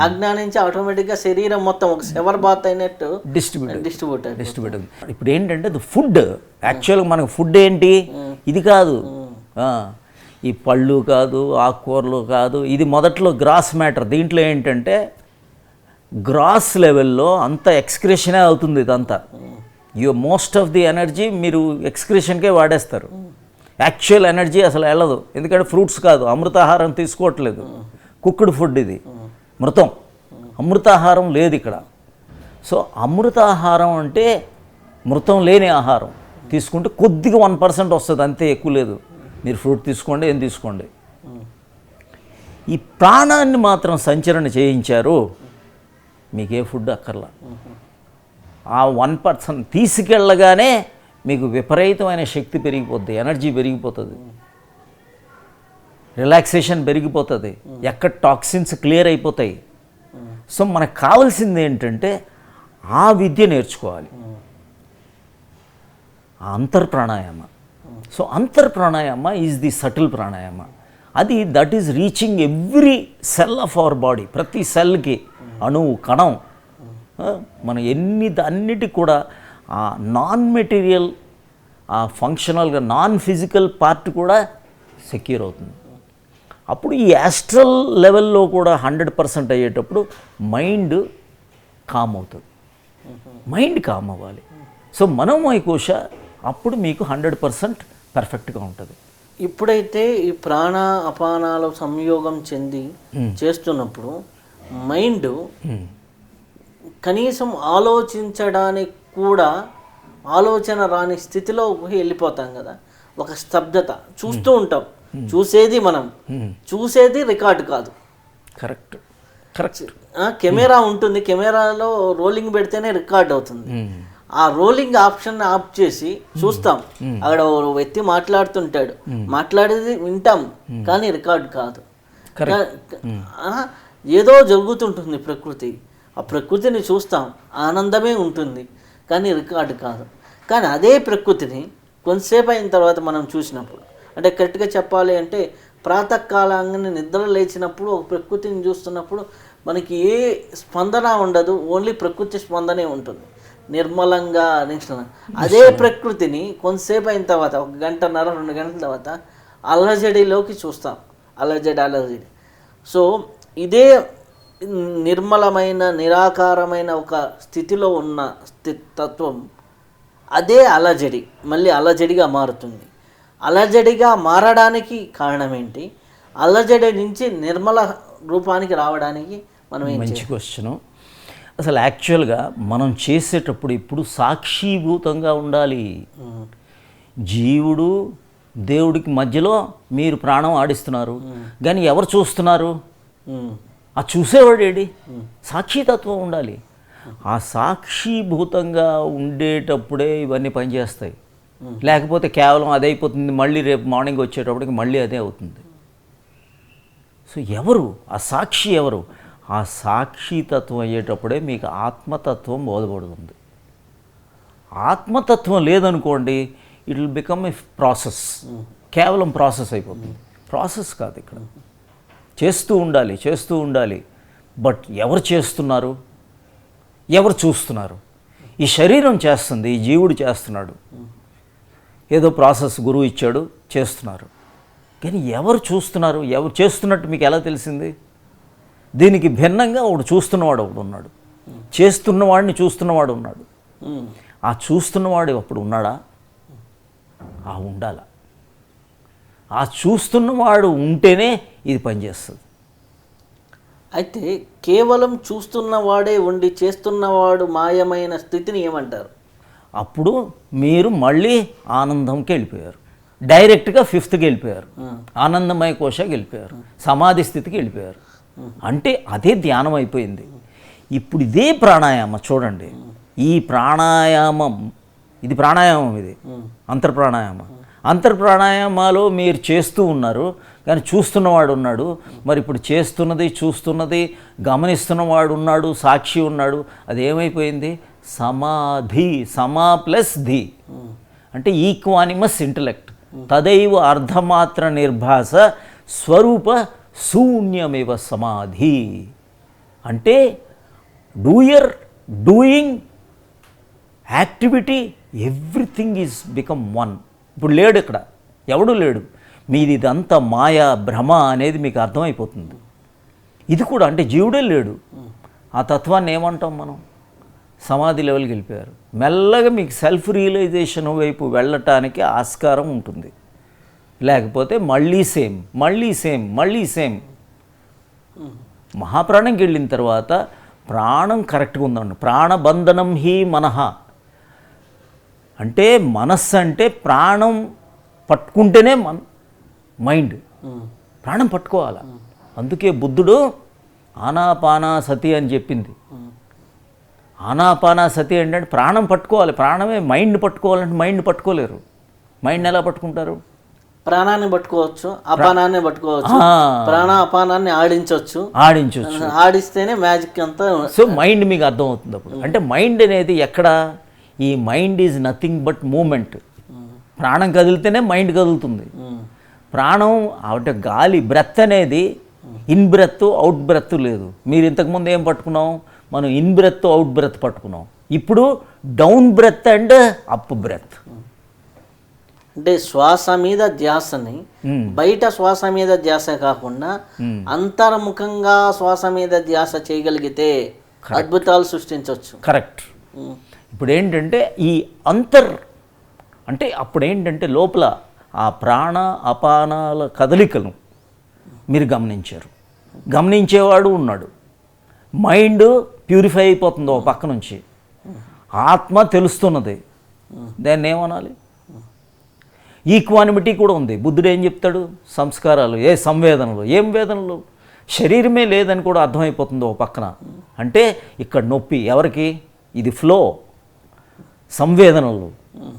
ఆజ్ఞా నుంచి ఆటోమేటిక్గా శరీరం మొత్తం ఒక సెవర్ బాత్ అయినట్టు డిస్ట్రిబ్యూట్. ఇప్పుడు ఏంటంటే ఫుడ్ యాక్చువల్గా మనకు ఫుడ్ ఏంటి, ఇది కాదు, ఈ పళ్ళు కాదు, ఆకుకూరలు కాదు, ఇది మొదట్లో గ్రాస్ మ్యాటర్. దీంట్లో ఏంటంటే గ్రాస్ లెవెల్లో అంత ఎక్స్క్రిషనే అవుతుంది. ఇదంతా మోస్ట్ ఆఫ్ ది ఎనర్జీ మీరు ఎక్స్క్రిషన్కే వాడేస్తారు. యాక్చువల్ ఎనర్జీ అసలు వెళ్ళదు. ఎందుకంటే ఫ్రూట్స్ కాదు, అమృతాహారం తీసుకోవట్లేదు, కుక్డ్ ఫుడ్ ఇది, మృతం. అమృతాహారం లేదు ఇక్కడ. సో అమృతాహారం అంటే మృతం లేని ఆహారం తీసుకుంటే కొద్దిగా 1% వస్తుంది, అంతే, ఎక్కువ లేదు. మీరు ఫ్రూట్ తీసుకోండి, ఏం తీసుకోండి. ఈ ప్రాణాన్ని మాత్రం సంచరణ చేయించారు, మీకే ఫుడ్ అక్కర్లా. ఆ 1% తీసుకెళ్ళగానే మీకు విపరీతమైన శక్తి పెరిగిపోద్ది, ఎనర్జీ పెరిగిపోతుంది, రిలాక్సేషన్ పెరిగిపోతుంది, ఎక్కడ టాక్సిన్స్ క్లియర్ అయిపోతాయి. సో మనకు కావాల్సింది ఏంటంటే ఆ విద్య నేర్చుకోవాలి, ఆ అంతర్ప్రాణాయామ. సో అంతర్ప్రాణాయామ ఈజ్ ది సటిల్ ప్రాణాయామ. అది that is reaching every cell of our body. ప్రతి సెల్కి, అణువు, కణం, మన అన్నిటికి కూడా ఆ నాన్ మెటీరియల్, ఆ ఫంక్షనల్గా నాన్ ఫిజికల్ పార్ట్ కూడా సెక్యూర్ అవుతుంది. అప్పుడు ఈ యాస్ట్రల్ లెవెల్లో కూడా 100% అయ్యేటప్పుడు మైండ్ కామ్ అవుతుంది. మైండ్ కామ్ అవ్వాలి. సో మనోమయ కోశ అప్పుడు మీకు 100% పర్ఫెక్ట్గా ఉంటుంది. ఇప్పుడైతే ఈ ప్రాణ అపానాలు సంయోగం చెంది చేస్తున్నప్పుడు మైండ్ కనీసం ఆలోచించడానికి కూడా ఆలోచన రాని స్థితిలో వెళ్ళిపోతాం కదా. ఒక స్తబ్దత చూస్తూ ఉంటాం, చూసేది మనం, చూసేది రికార్డు కాదు. కరెక్ట్. కెమెరా ఉంటుంది, కెమెరాలో రోలింగ్ పెడితేనే రికార్డ్ అవుతుంది. ఆ రోలింగ్ ఆప్షన్ ఆఫ్ చేసి చూస్తాం, అక్కడ ఓ వ్యక్తి మాట్లాడుతుంటాడు, మాట్లాడేది వింటాం, కానీ రికార్డ్ కాదు. ఏదో జరుగుతుంటుంది ప్రకృతి, ఆ ప్రకృతిని చూస్తాం, ఆనందమే ఉంటుంది, కానీ రికార్డు కాదు. కానీ అదే ప్రకృతిని కొంతసేపు అయిన తర్వాత మనం చూసినప్పుడు, అంటే కరెక్ట్గా చెప్పాలి అంటే ప్రాతకాలంగానే నిద్ర లేచినప్పుడు ఒక ప్రకృతిని చూస్తున్నప్పుడు మనకి ఏ స్పందన ఉండదు, ఓన్లీ ప్రకృతి స్పందనే ఉంటుంది, నిర్మలంగా నిశ్చలంగా. అదే ప్రకృతిని కొంతసేపు అయిన తర్వాత 1 గంటన్నర 2 గంటల తర్వాత అలజడిలోకి చూస్తాం, అలజడి. సో ఇదే నిర్మలమైన నిరాకారమైన ఒక స్థితిలో ఉన్న తత్వం అదే అలజడి మళ్ళీ అలజడిగా మారుతుంది. అలజడిగా మారడానికి కారణం ఏంటి? అలజడి నుంచి నిర్మల రూపానికి రావడానికి మనం మంచి క్వశ్చను. అసలు యాక్చువల్గా మనం చేసేటప్పుడు ఇప్పుడు సాక్షీభూతంగా ఉండాలి. జీవుడు దేవుడికి మధ్యలో మీరు ప్రాణం ఆడిస్తున్నారు, కానీ ఎవరు చూస్తున్నారు? ఆ చూసేవాడేడి? సాక్షితత్వం ఉండాలి. ఆ సాక్షిభూతంగా ఉండేటప్పుడే ఇవన్నీ పనిచేస్తాయి. లేకపోతే కేవలం అదే అయిపోతుంది, మళ్ళీ రేపు మార్నింగ్ వచ్చేటప్పటికి మళ్ళీ అదే అవుతుంది. సో ఎవరు ఆ సాక్షి? ఎవరు? ఆ సాక్షితత్వం అయ్యేటప్పుడే మీకు ఆత్మతత్వం బోధపడుతుంది. ఆత్మతత్వం లేదనుకోండి, it will become a process, కేవలం ప్రాసెస్ అయిపోతుంది. ప్రాసెస్ కాదు, ఇక్కడ చేస్తూ ఉండాలి. బట్ ఎవరు చేస్తున్నారు? ఎవరు చూస్తున్నారు? ఈ శరీరం చేస్తుంది, ఈ జీవుడు చేస్తున్నాడు. ఏదో ప్రాసెస్ గురువు ఇచ్చాడు, చేస్తున్నారు. కానీ ఎవరు చూస్తున్నారు, ఎవరు చేస్తున్నట్టు మీకు ఎలా తెలిసింది? దీనికి భిన్నంగా ఒకడు చూస్తున్నవాడు ఒకడు ఉన్నాడు, చేస్తున్నవాడిని చూస్తున్నవాడు ఉన్నాడు. ఆ చూస్తున్నవాడు అప్పుడు ఉన్నాడా? ఉండాల. ఆ చూస్తున్నవాడు ఉంటేనే ఇది పనిచేస్తుంది. అయితే కేవలం చూస్తున్నవాడే ఉండి చేస్తున్నవాడు మాయమైన స్థితిని ఏమంటారు? అప్పుడు మీరు మళ్ళీ ఆనందంకి వెళ్ళిపోయారు, డైరెక్ట్గా ఫిఫ్త్కి వెళ్ళిపోయారు, ఆనందమయ కోశకి వెళ్ళిపోయారు, సమాధి స్థితికి వెళ్ళిపోయారు. అంటే అదే ధ్యానం అయిపోయింది. ఇప్పుడు ఇదే ప్రాణాయామం చూడండి. ఈ ప్రాణాయామం, ఇది ప్రాణాయామం, ఇది అంతర్ప్రాణాయామం. అంతర్ప్రాణాయామాలు మీరు చేస్తూ ఉన్నారు, కానీ చూస్తున్నవాడు ఉన్నాడు. మరి ఇప్పుడు చూస్తున్నది గమనిస్తున్నవాడు ఉన్నాడు, సాక్షి ఉన్నాడు. అది ఏమైపోయింది? సమాధి. సమా ప్లస్ ధి అంటే ఈక్వానిమస్ ఇంటలెక్ట్. తదైవ అర్ధమాత్ర నిర్భాస స్వరూప శూన్యమేవ సమాధి. అంటే doer, doing, activity, everything is become one. ఇప్పుడు లేడు, ఇక్కడ ఎవడు లేడు. మీది ఇదంతా మాయా భ్రమ అనేది మీకు అర్థమైపోతుంది. ఇది కూడా అంటే జీవుడే లేడు. ఆ తత్వాన్ని ఏమంటాం మనం? సమాధి లెవెల్కి వెళ్ళిపోయారు. మెల్లగా మీకు సెల్ఫ్ రియలైజేషన్ వైపు వెళ్ళటానికి ఆస్కారం ఉంటుంది. లేకపోతే మళ్ళీ సేమ్, మళ్ళీ సేమ్, మళ్ళీ సేమ్. మహాప్రాణంకి వెళ్ళిన తర్వాత ప్రాణం కరెక్ట్గా ఉందండి. ప్రాణబంధనం హి మనః అంటే మనస్సు అంటే ప్రాణం పట్టుకుంటేనే మైండ్ ప్రాణం పట్టుకోవాలి. అందుకే బుద్ధుడు ఆనాపానాసతి అని చెప్పింది. ఆనాపానాసతి ఏంటంటే ప్రాణం పట్టుకోవాలి. ప్రాణమే మైండ్ పట్టుకోవాలంటే మైండ్ పట్టుకోలేరు. మైండ్ ఎలా పట్టుకుంటారు? ప్రాణాన్ని పట్టుకోవచ్చు, అపానాన్ని పట్టుకోవచ్చు, ప్రాణ అపానాన్ని ఆడించవచ్చు. ఆడిస్తేనే మ్యాజిక్ అంతా. సో మైండ్ మీకు అర్థం అవుతుంది అప్పుడు. అంటే మైండ్ అనేది ఎక్కడ? ఈ mind is nothing but moment. ప్రాణం కదిలితేనే మైండ్ కదులుతుంది. ప్రాణం అంటే గాలి, బ్రెత్ అనేది ఇన్ బ్రెత్, అవుట్ బ్రెత్ లేదు. మీరు ఇంతకుముందు ఏం పట్టుకున్నాం? మనం ఇన్ బ్రెత్, అవుట్ బ్రెత్ పట్టుకున్నాం. ఇప్పుడు down breath and up breath. అంటే శ్వాస మీద ధ్యాసని బయట శ్వాస మీద ధ్యాస కాకుండా అంతర్ముఖంగా శ్వాస మీద ధ్యాస చేయగలిగితే అద్భుతాలు సృష్టించవచ్చు. కరెక్ట్. ఇప్పుడు ఏంటంటే ఈ అంటే అప్పుడు ఏంటంటే లోపల ఆ ప్రాణ అపానాల కదలికలను మీరు గమనించారు. గమనించేవాడు ఉన్నాడు. మైండ్ ప్యూరిఫై అయిపోతుంది ఒక పక్క నుంచి. ఆత్మ తెలుస్తున్నది. దాన్ని ఏమనాలి? ఈక్వానిమిటీ కూడా ఉంది. బుద్ధుడు ఏం చెప్తాడు? సంస్కారాలు, సంవేదనలు. ఏం వేదనలు? శరీరమే లేదని కూడా అర్థమైపోతుంది ఒక పక్కన. అంటే ఇక్కడ నొప్పి ఎవరికి? ఇది ఫ్లో. సంవేదనలు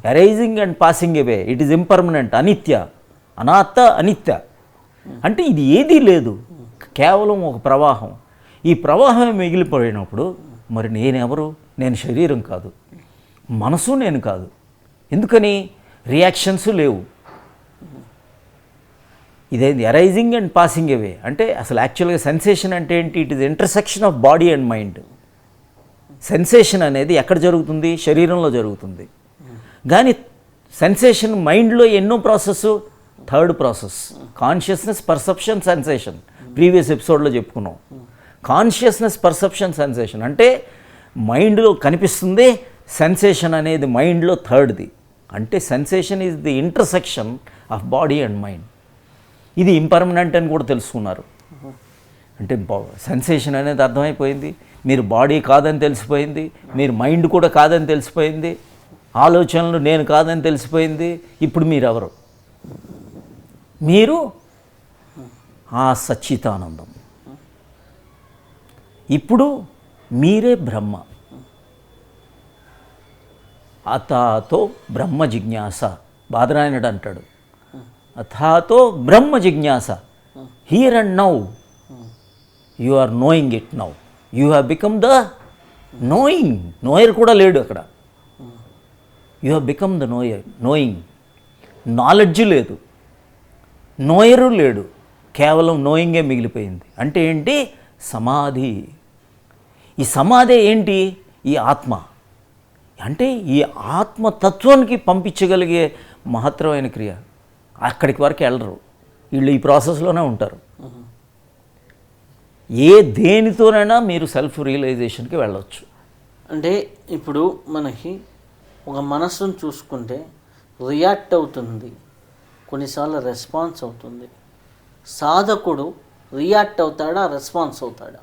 arising and passing away. It is impermanent, అనిత్య, అనాత్త, అనిత్య. అంటే ఇది ఏదీ లేదు, కేవలం ఒక ప్రవాహం. ఈ ప్రవాహం మిగిలిపోయినప్పుడు మరి నేనెవరు? నేను శరీరం కాదు, మనసు నేను కాదు. ఎందుకని? రియాక్షన్స్ లేవు. ఇదేంది? అరైజింగ్ అండ్ పాసింగ్ అవే. అంటే అసలు యాక్చువల్గా సెన్సేషన్ అంటే ఏంటి? It is intersection of body and mind. Sensation అనేది ఎక్కడ జరుగుతుంది? శరీరంలో జరుగుతుంది. కానీ సెన్సేషన్ మైండ్లో ఎన్నో process. Third process consciousness, perception, sensation. Previous ఎపిసోడ్లో చెప్పుకున్నాం. కాన్షియస్నెస్, పర్సెప్షన్, సెన్సేషన్ అంటే మైండ్లో కనిపిస్తుంది. సెన్సేషన్ అనేది మైండ్లో థర్డ్ది. అంటే sensation is the intersection of body and mind. ఇది ఇంపర్మనెంట్ అని కూడా తెలుసుకున్నారు. అంటే సెన్సేషన్ అనేది అర్థమైపోయింది. మీరు బాడీ కాదని తెలిసిపోయింది. మీరు మైండ్ కూడా కాదని తెలిసిపోయింది. ఆలోచనలు నేను కాదని తెలిసిపోయింది. ఇప్పుడు మీరెవరు? మీరు ఆ సచ్చితానందం. ఇప్పుడు మీరే బ్రహ్మ. అథాతో బ్రహ్మ జిజ్ఞాస. బాదరాయణుడు అంటాడు, అథాతో బ్రహ్మ జిజ్ఞాస. Here and now you are knowing it now. You have become the knowing. Knower కూడా లేడు అక్కడ. You have become the knowing. Knowledge లేదు, నోయరు లేడు, కేవలం నోయింగే మిగిలిపోయింది. అంటే ఏంటి? సమాధి. ఈ సమాధి ఏంటి? ఈ ఆత్మ. అంటే ఈ ఆత్మతత్వానికి పంపించగలిగే మహత్తరమైన క్రియ. అక్కడికి వరకు వెళ్ళరు, వీళ్ళు ఈ ప్రాసెస్లోనే ఉంటారు. దేనితోనైనా మీరు సెల్ఫ్ రియలైజేషన్కి వెళ్ళవచ్చు. అంటే ఇప్పుడు మనకి ఒక మనస్సును చూసుకుంటే రియాక్ట్ అవుతుంది, కొన్నిసార్లు రెస్పాన్స్ అవుతుంది. సాధకుడు రియాక్ట్ అవుతాడా, రెస్పాన్స్ అవుతాడా?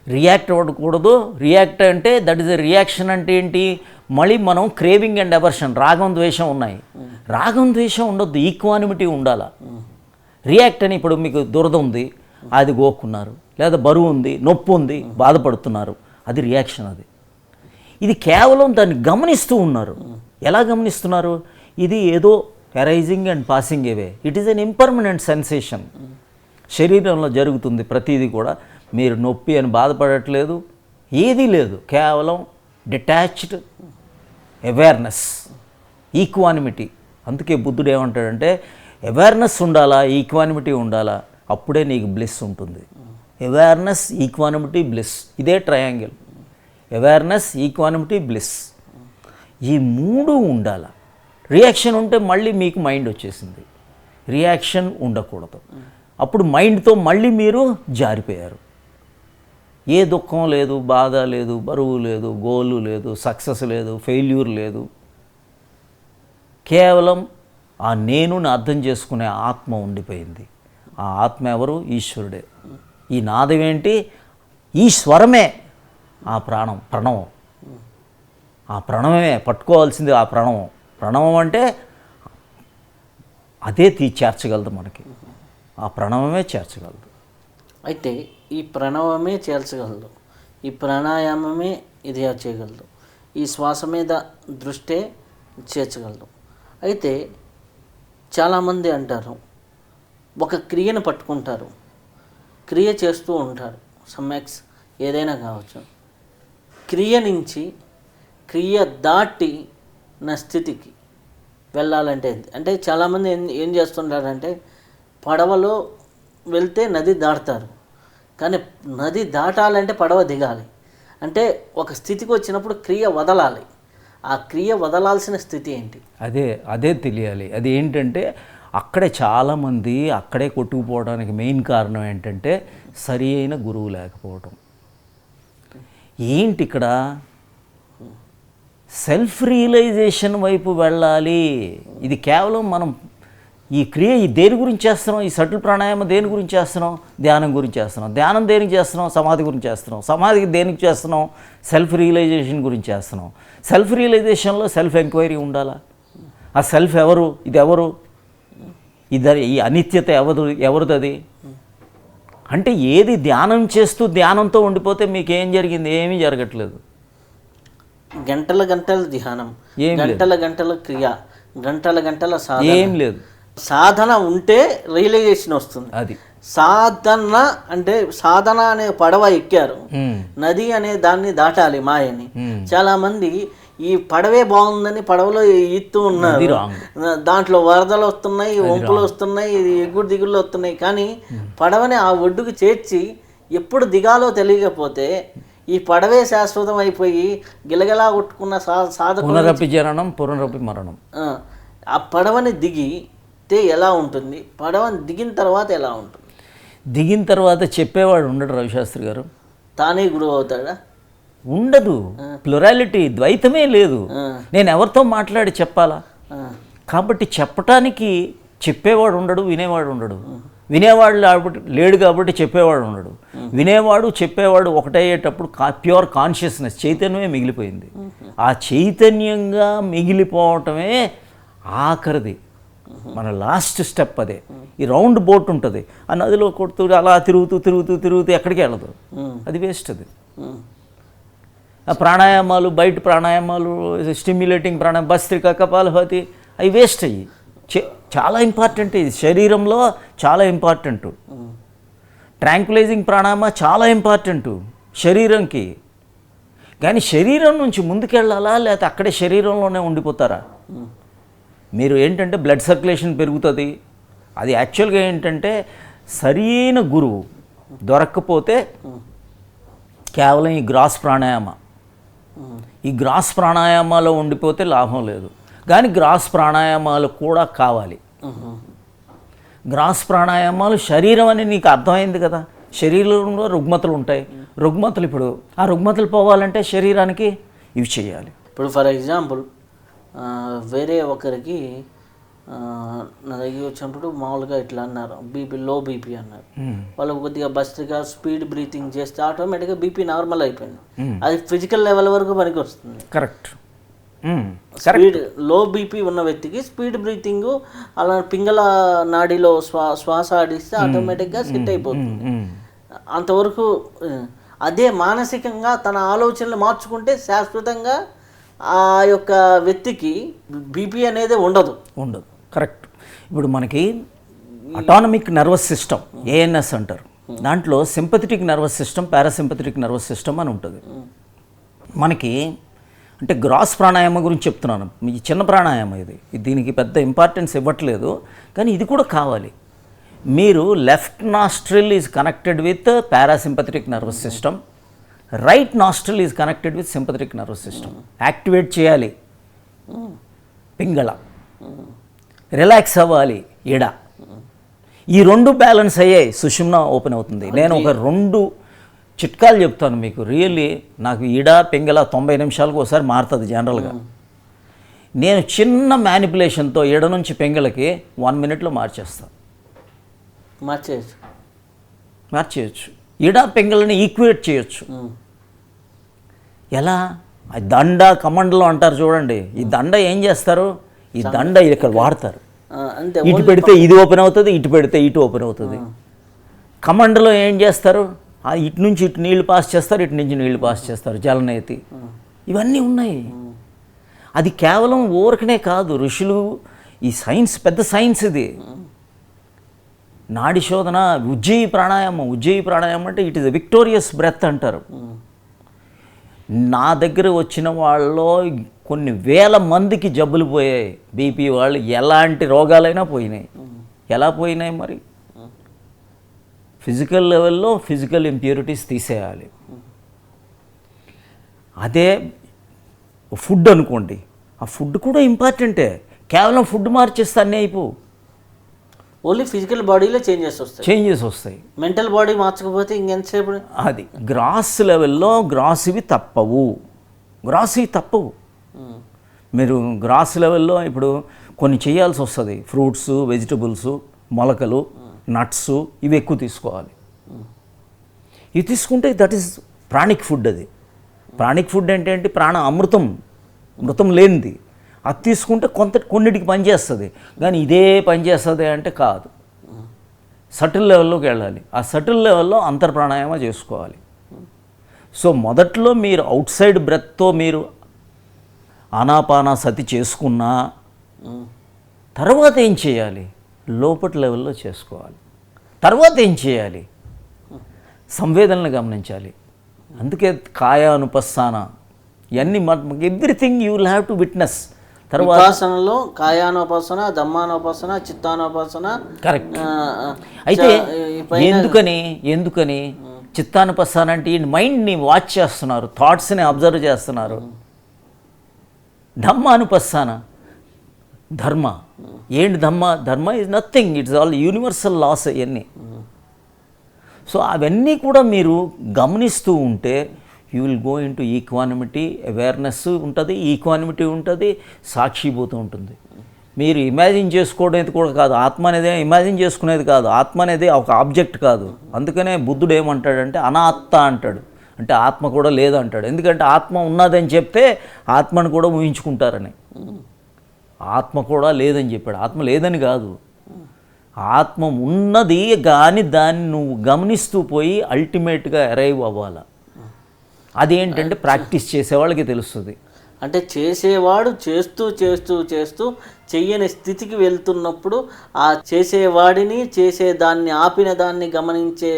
రియాక్ట్ అవ్వకూడదు. రియాక్ట్ అంటే దట్ ఈస్ ఎ రియాక్షన్. అంటే ఏంటి? మళ్ళీ మనం క్రేవింగ్ అండ్ అవర్షన్, రాగం ద్వేషం ఉన్నాయి. రాగం ద్వేషం ఉండొద్దు, ఈక్వానిమిటీ ఉండాలా. రియాక్ట్ అని ఇప్పుడు మీకు దురద ఉంది, అది గోక్కున్నారు, లేదా బరువు ఉంది, నొప్పి ఉంది, బాధపడుతున్నారు, అది రియాక్షన్. ఇది కేవలం దాన్ని గమనిస్తూ ఉన్నారు. ఎలా గమనిస్తున్నారు? ఇది ఏదో arising and passing away. It is an impermanent sensation. శరీరంలో జరుగుతుంది ప్రతిదీ కూడా. మీరు నొప్పి అని బాధపడట్లేదు, ఏదీ లేదు, కేవలం డిటాచ్డ్ అవేర్నెస్, ఈక్వానిమిటీ. అందుకే బుద్ధుడు ఏమంటాడంటే అవేర్నెస్ ఉండాలా, ఈక్వానిమిటీ ఉండాలా, అప్పుడే నీకు బ్లిస్ ఉంటుంది. అవేర్నెస్, ఈక్వానిమిటీ, బ్లిస్, ఇదే ట్రయాంగిల్. అవేర్నెస్, ఈక్వానిమిటీ, బ్లిస్, ఈ మూడు ఉండాలి. రియాక్షన్ ఉంటే మళ్ళీ మీకు మైండ్ వచ్చేసింది. రియాక్షన్ ఉండకూడదు. అప్పుడు మైండ్తో మళ్ళీ మీరు జారిపోయారు. ఏ దుఃఖం లేదు, బాధ లేదు, బరువు లేదు, గోలు లేదు, సక్సెస్ లేదు, ఫెయిల్యూర్ లేదు. కేవలం ఆ నేనుని అర్థం చేసుకునే ఆత్మ ఉండిపోయింది. ఆ ఆత్మ ఎవరు? ఈశ్వరుడే. ఈ నాదమేంటి? ఈ స్వరమే ఆ ప్రాణం, ప్రణవం. ఆ ప్రణవమే పట్టుకోవాల్సింది. ఆ ప్రణవం. ప్రణవం అంటే అదే చేర్చగలదు మనకి. ఆ ప్రణవమే చేర్చగలదు. అయితే ఈ ప్రణవమే చేర్చగలదు, ఈ ప్రాణాయామమే ఇది చేయగలదు, ఈ శ్వాస మీద దృష్టే చేర్చగలదు. అయితే చాలామంది అంటారు, ఒక క్రియను పట్టుకుంటారు, క్రియ చేస్తూ ఉంటారు, సమ్మెక్స్ ఏదైనా కావచ్చు. క్రియ నుంచి క్రియ దాటి నా స్థితికి వెళ్ళాలంటే అంటే చాలామంది ఏం చేస్తుంటారంటే పడవలో వెళ్తే నది దాటుతారు, కానీ నది దాటాలంటే పడవ దిగాలి. అంటే ఒక స్థితికి వచ్చినప్పుడు క్రియ వదలాలి. ఆ క్రియ వదలాల్సిన స్థితి ఏంటి? అదే తెలియాలి. అది ఏంటంటే అక్కడే చాలామంది అక్కడే కొట్టుకుపోవడానికి మెయిన్ కారణం ఏంటంటే సరి అయిన గురువు లేకపోవడం. ఏంటి ఇక్కడ? సెల్ఫ్ రియలైజేషన్ వైపు వెళ్ళాలి. ఇది కేవలం మనం ఈ క్రియ దేని గురించి చేస్తున్నాం? ఈ సటిల్ ప్రాణాయామం దేని గురించి చేస్తున్నాం? ధ్యానం గురించి చేస్తున్నాం. ధ్యానం దేనికి చేస్తున్నాం? సమాధి గురించి చేస్తున్నాం. సమాధికి దేనికి చేస్తున్నాం? సెల్ఫ్ రియలైజేషన్ గురించి చేస్తున్నాం. సెల్ఫ్ రియలైజేషన్లో సెల్ఫ్ ఎంక్వైరీ ఉండాలా. ఆ సెల్ఫ్ ఎవరు? ఇది ఎవరు? ఈ అనిత్యత ఎవరిది? అంటే ఏది ధ్యానం చేస్తూ ధ్యానంతో ఉండిపోతే మీకేం జరిగింది? ఏమీ జరగట్లేదు. గంటల ధ్యానం, గంటల క్రియ, గంటల సాధన, ఏం లేదు. సాధన ఉంటే రియలైజేషన్ వస్తుంది. అది సాధన అంటే సాధన అనే పడవ ఎక్కారు, నది అనే దాన్ని దాటాలి మాయని. చాలా మంది ఈ పడవే బాగుందని పడవలో ఈత్తూ ఉన్నారు. దాంట్లో వరదలు వస్తున్నాయి, వంపులు వస్తున్నాయి, ఎగుడు దిగుళ్ళు వస్తున్నాయి. కానీ పడవని ఆ ఒడ్డుకు చేర్చి ఎప్పుడు దిగాలో తెలియకపోతే ఈ పడవే శాశ్వతం అయిపోయి గిలగిలా కొట్టుకున్న సాధకుడు పునరపి జననం పునరపి మరణం. ఆ పడవని దిగితే ఎలా ఉంటుంది? పడవని దిగిన తర్వాత ఎలా ఉంటుంది? దిగిన తర్వాత చెప్పేవాడు ఉండడు రవిశాస్త్రి గారు. తానే గురువు అవుతాడా? ఉండదు. ప్లొరాలిటీ, ద్వైతమే లేదు. నేను ఎవరితో మాట్లాడి చెప్పాలా? కాబట్టి చెప్పటానికి చెప్పేవాడు ఉండడు, వినేవాడు ఉండడు. వినేవాడు లేడు కాబట్టి చెప్పేవాడు ఉండడు. వినేవాడు చెప్పేవాడు ఒకటయ్యేటప్పుడు ప్యూర్ కాన్షియస్నెస్, చైతన్యమే మిగిలిపోయింది. ఆ చైతన్యంగా మిగిలిపోవటమే ఆఖరిది, మన లాస్ట్ స్టెప్. అదే ఈ రౌండ్ బోట్ ఉంటుంది, ఆ నదిలో కొడుతూ అలా తిరుగుతూ ఎక్కడికి వెళ్ళదు. అది వేస్ట్. అది ఆ ప్రాణాయామాలు, బయట ప్రాణాయామాలు, స్టిమ్యులేటింగ్ ప్రాణాయామం, భస్త్రిక, కపాలభాతి, అవి వేస్ట్. అయ్యి చాలా ఇంపార్టెంట్. ఇది శరీరంలో చాలా ఇంపార్టెంట్. ట్రాంక్యులైజింగ్ ప్రాణాయామ చాలా ఇంపార్టెంట్ శరీరంకి. కానీ శరీరం నుంచి ముందుకెళ్ళాలా, లేకపోతే అక్కడే శరీరంలోనే ఉండిపోతారా? మీరు ఏంటంటే బ్లడ్ సర్క్యులేషన్ పెరుగుతుంది. అది యాక్చువల్గా ఏంటంటే సరైన గురువు దొరక్కపోతే కేవలం ఈ గ్రాస్ ప్రాణాయామ, ఈ గ్రాస్ ప్రాణాయామాలో ఉండిపోతే లాభం లేదు. కానీ గ్రాస్ ప్రాణాయామాలు కూడా కావాలి. గ్రాస్ ప్రాణాయామాలు శరీరం అని నీకు అర్థమైంది కదా, శరీరంలో రుగ్మతలు ఉంటాయి. రుగ్మతలు ఇప్పుడు ఆ రుగ్మతలు పోవాలంటే శరీరానికి ఇవి చేయాలి. ఇప్పుడు ఫర్ ఎగ్జాంపుల్ వేరే ఒకరికి నా దగ్గర వచ్చినప్పుడు మామూలుగా ఇట్లా అన్నారు, లో బీపీ అన్నారు. వాళ్ళు కొద్దిగా బస్ట్గా స్పీడ్ బ్రీతింగ్ చేస్తే ఆటోమేటిక్గా బీపీ నార్మల్ అయిపోయింది. అది ఫిజికల్ లెవెల్ వరకు పనికి వస్తుంది. కరెక్ట్. స్పీడ్ లో బీపీ ఉన్న వ్యక్తికి స్పీడ్ బ్రీతింగ్ అలా పింగళ నాడిలో శ్వాస ఆడిస్తే ఆటోమేటిక్గా సెట్ అయిపోతుంది. అంతవరకు అదే మానసికంగా తన ఆలోచనలు మార్చుకుంటే శాశ్వతంగా ఆ యొక్క వ్యక్తికి బీపీ అనేది ఉండదు. కరెక్ట్. ఇప్పుడు మనకి అటానమిక్ నర్వస్ సిస్టమ్ ఏఎన్ఎస్ అంటారు. దాంట్లో sympathetic nervous system, parasympathetic nervous system అని ఉంటుంది. మనకి అంటే గ్రాస్ ప్రాణాయామం గురించి చెప్తున్నాను. ఈ చిన్న ప్రాణాయామం ఇది, దీనికి పెద్ద ఇంపార్టెన్స్ ఇవ్వట్లేదు, కానీ ఇది కూడా కావాలి. మీరు left nostril is connected with parasympathetic nervous system, right nostril is connected with sympathetic nervous system. Activate చేయాలి పింగళ, రిలాక్స్ అవ్వాలి ఎడ. ఈ రెండు బ్యాలెన్స్ అయ్యాయి సుషుమ్న ఓపెన్ అవుతుంది. నేను ఒక 2 చిట్కాలు చెప్తాను మీకు. రియల్లీ నాకు ఈడ పింగళ 90 నిమిషాలకు ఒకసారి మారుతుంది జనరల్గా. నేను చిన్న మ్యానిపులేషన్తో ఈడ నుంచి పింగళకి 1 మినిట్లో మార్చేస్తాను. మార్చేయచ్చు. ఈడ పింగళని ఈక్వేట్ చేయొచ్చు. ఎలా? దండ కమండలో అంటారు చూడండి. ఈ దండ ఏం చేస్తారు? ఈ దండ ఇక్కడ వాడతారు. ఇటు పెడితే ఇది ఓపెన్ అవుతుంది, ఇటు పెడితే ఇటు ఓపెన్ అవుతుంది. కమండలో ఏం చేస్తారు? ఇటు నుంచి ఇటు నీళ్లు పాస్ చేస్తారు, ఇటు నుంచి నీళ్లు పాస్ చేస్తారు, జలనేతి. ఇవన్నీ ఉన్నాయి. అది కేవలం ఊరకనే కాదు, ఋషులు ఈ సైన్స్ పెద్ద సైన్స్ ఇది. నాడి శోధన, ఉజ్జయి ప్రాణాయామం అంటే it is a victorious breath అంటారు. నా దగ్గర వచ్చిన వాళ్ళలో కొన్ని వేల మందికి జబ్బులు పోయాయి. బీపీ వాళ్ళు ఎలాంటి రోగాలైనా పోయినాయి. ఎలా పోయినాయి మరి? ఫిజికల్ లెవెల్లో ఫిజికల్ ఇంప్యూరిటీస్ తీసేయాలి. అదే ఫుడ్ అనుకోండి, ఆ ఫుడ్ కూడా ఇంపార్టెంటే. కేవలం ఫుడ్ మార్చేస్తే అన్నీ అయిపో. ఓన్లీ ఫిజికల్ బాడీలో చేంజెస్ వస్తాయి. మెంటల్ బాడీ మార్చకపోతే ఇంకెంతసేపు? అది గ్రాస్ లెవెల్లో గ్రాస్వి తప్పవు. మీరు గ్రాస్ లెవెల్లో ఇప్పుడు కొన్ని చేయాల్సి వస్తుంది. ఫ్రూట్స్, వెజిటబుల్స్, మొలకలు, నట్స్ ఇవి ఎక్కువ తీసుకోవాలి. ఇవి తీసుకుంటే దట్ ఈస్ ప్రాణిక్ ఫుడ్. అది ప్రాణిక్ ఫుడ్ ఏంటంటే మృతం లేనిది. అది తీసుకుంటే కొన్నిటికి పనిచేస్తుంది, కానీ ఇదే పనిచేస్తుంది అంటే కాదు. సటిల్ లెవెల్లోకి వెళ్ళాలి. ఆ సటిల్ లెవెల్లో అంతర్ప్రాణాయామ చేసుకోవాలి. సో మొదట్లో మీరు అవుట్ సైడ్ బ్రెత్తో మీరు ఆనాపాన సతి చేసుకున్నా తర్వాత ఏం చేయాలి? లోపటి లెవెల్లో చేసుకోవాలి. తర్వాత ఏం చేయాలి? సంవేదనలు గమనించాలి. అందుకే కాయానుపస్సాన ఇవన్నీ everything you will have to witness. తర్వాత కాయానుపసన, దమ్మానుపసన, చిత్తానుపసన. కరెక్ట్. అయితే ఎందుకని చిత్తానుపస్సాన అంటే ఈ మైండ్ని వాచ్ చేస్తున్నారు, థాట్స్ని అబ్జర్వ్ చేస్తున్నారు. ధమ్మానుపస్సాన ధర్మ. ఏంటి ధర్మ is nothing, it's all universal laws అవన్నీ. సో అవన్నీ కూడా మీరు గమనిస్తూ ఉంటే you will go in to equanimity. Awareness ఉంటుంది, ఈక్వానిమిటీ ఉంటుంది, సాక్షిభూతం ఉంటుంది. మీరు ఇమాజిన్ చేసుకోవడం కూడా కాదు. ఆత్మ అనేది ఇమాజిన్ చేసుకునేది కాదు. ఆత్మ అనేది ఒక ఆబ్జెక్ట్ కాదు. అందుకనే బుద్ధుడు ఏమంటాడంటే అనాత్త అంటాడు. అంటే ఆత్మ కూడా లేదంటాడు. ఎందుకంటే ఆత్మ ఉన్నదని చెప్తే ఆత్మను కూడా ఊహించుకుంటారని. ఆత్మ కూడా లేదని చెప్పాడు. ఆత్మ లేదని కాదు, ఆత్మ ఉన్నది, కానీ దాన్ని నువ్వు గమనిస్తూ పోయి అల్టిమేట్గా అరైవ్ అవ్వాలి. అదేంటంటే ప్రాక్టీస్ చేసేవాళ్ళకి తెలుస్తుంది. అంటే చేసేవాడు చేస్తూ చేస్తూ చేస్తూ చెయ్యని స్థితికి వెళ్తున్నప్పుడు ఆ చేసేవాడిని, చేసేదాన్ని, ఆపిన దాన్ని గమనించే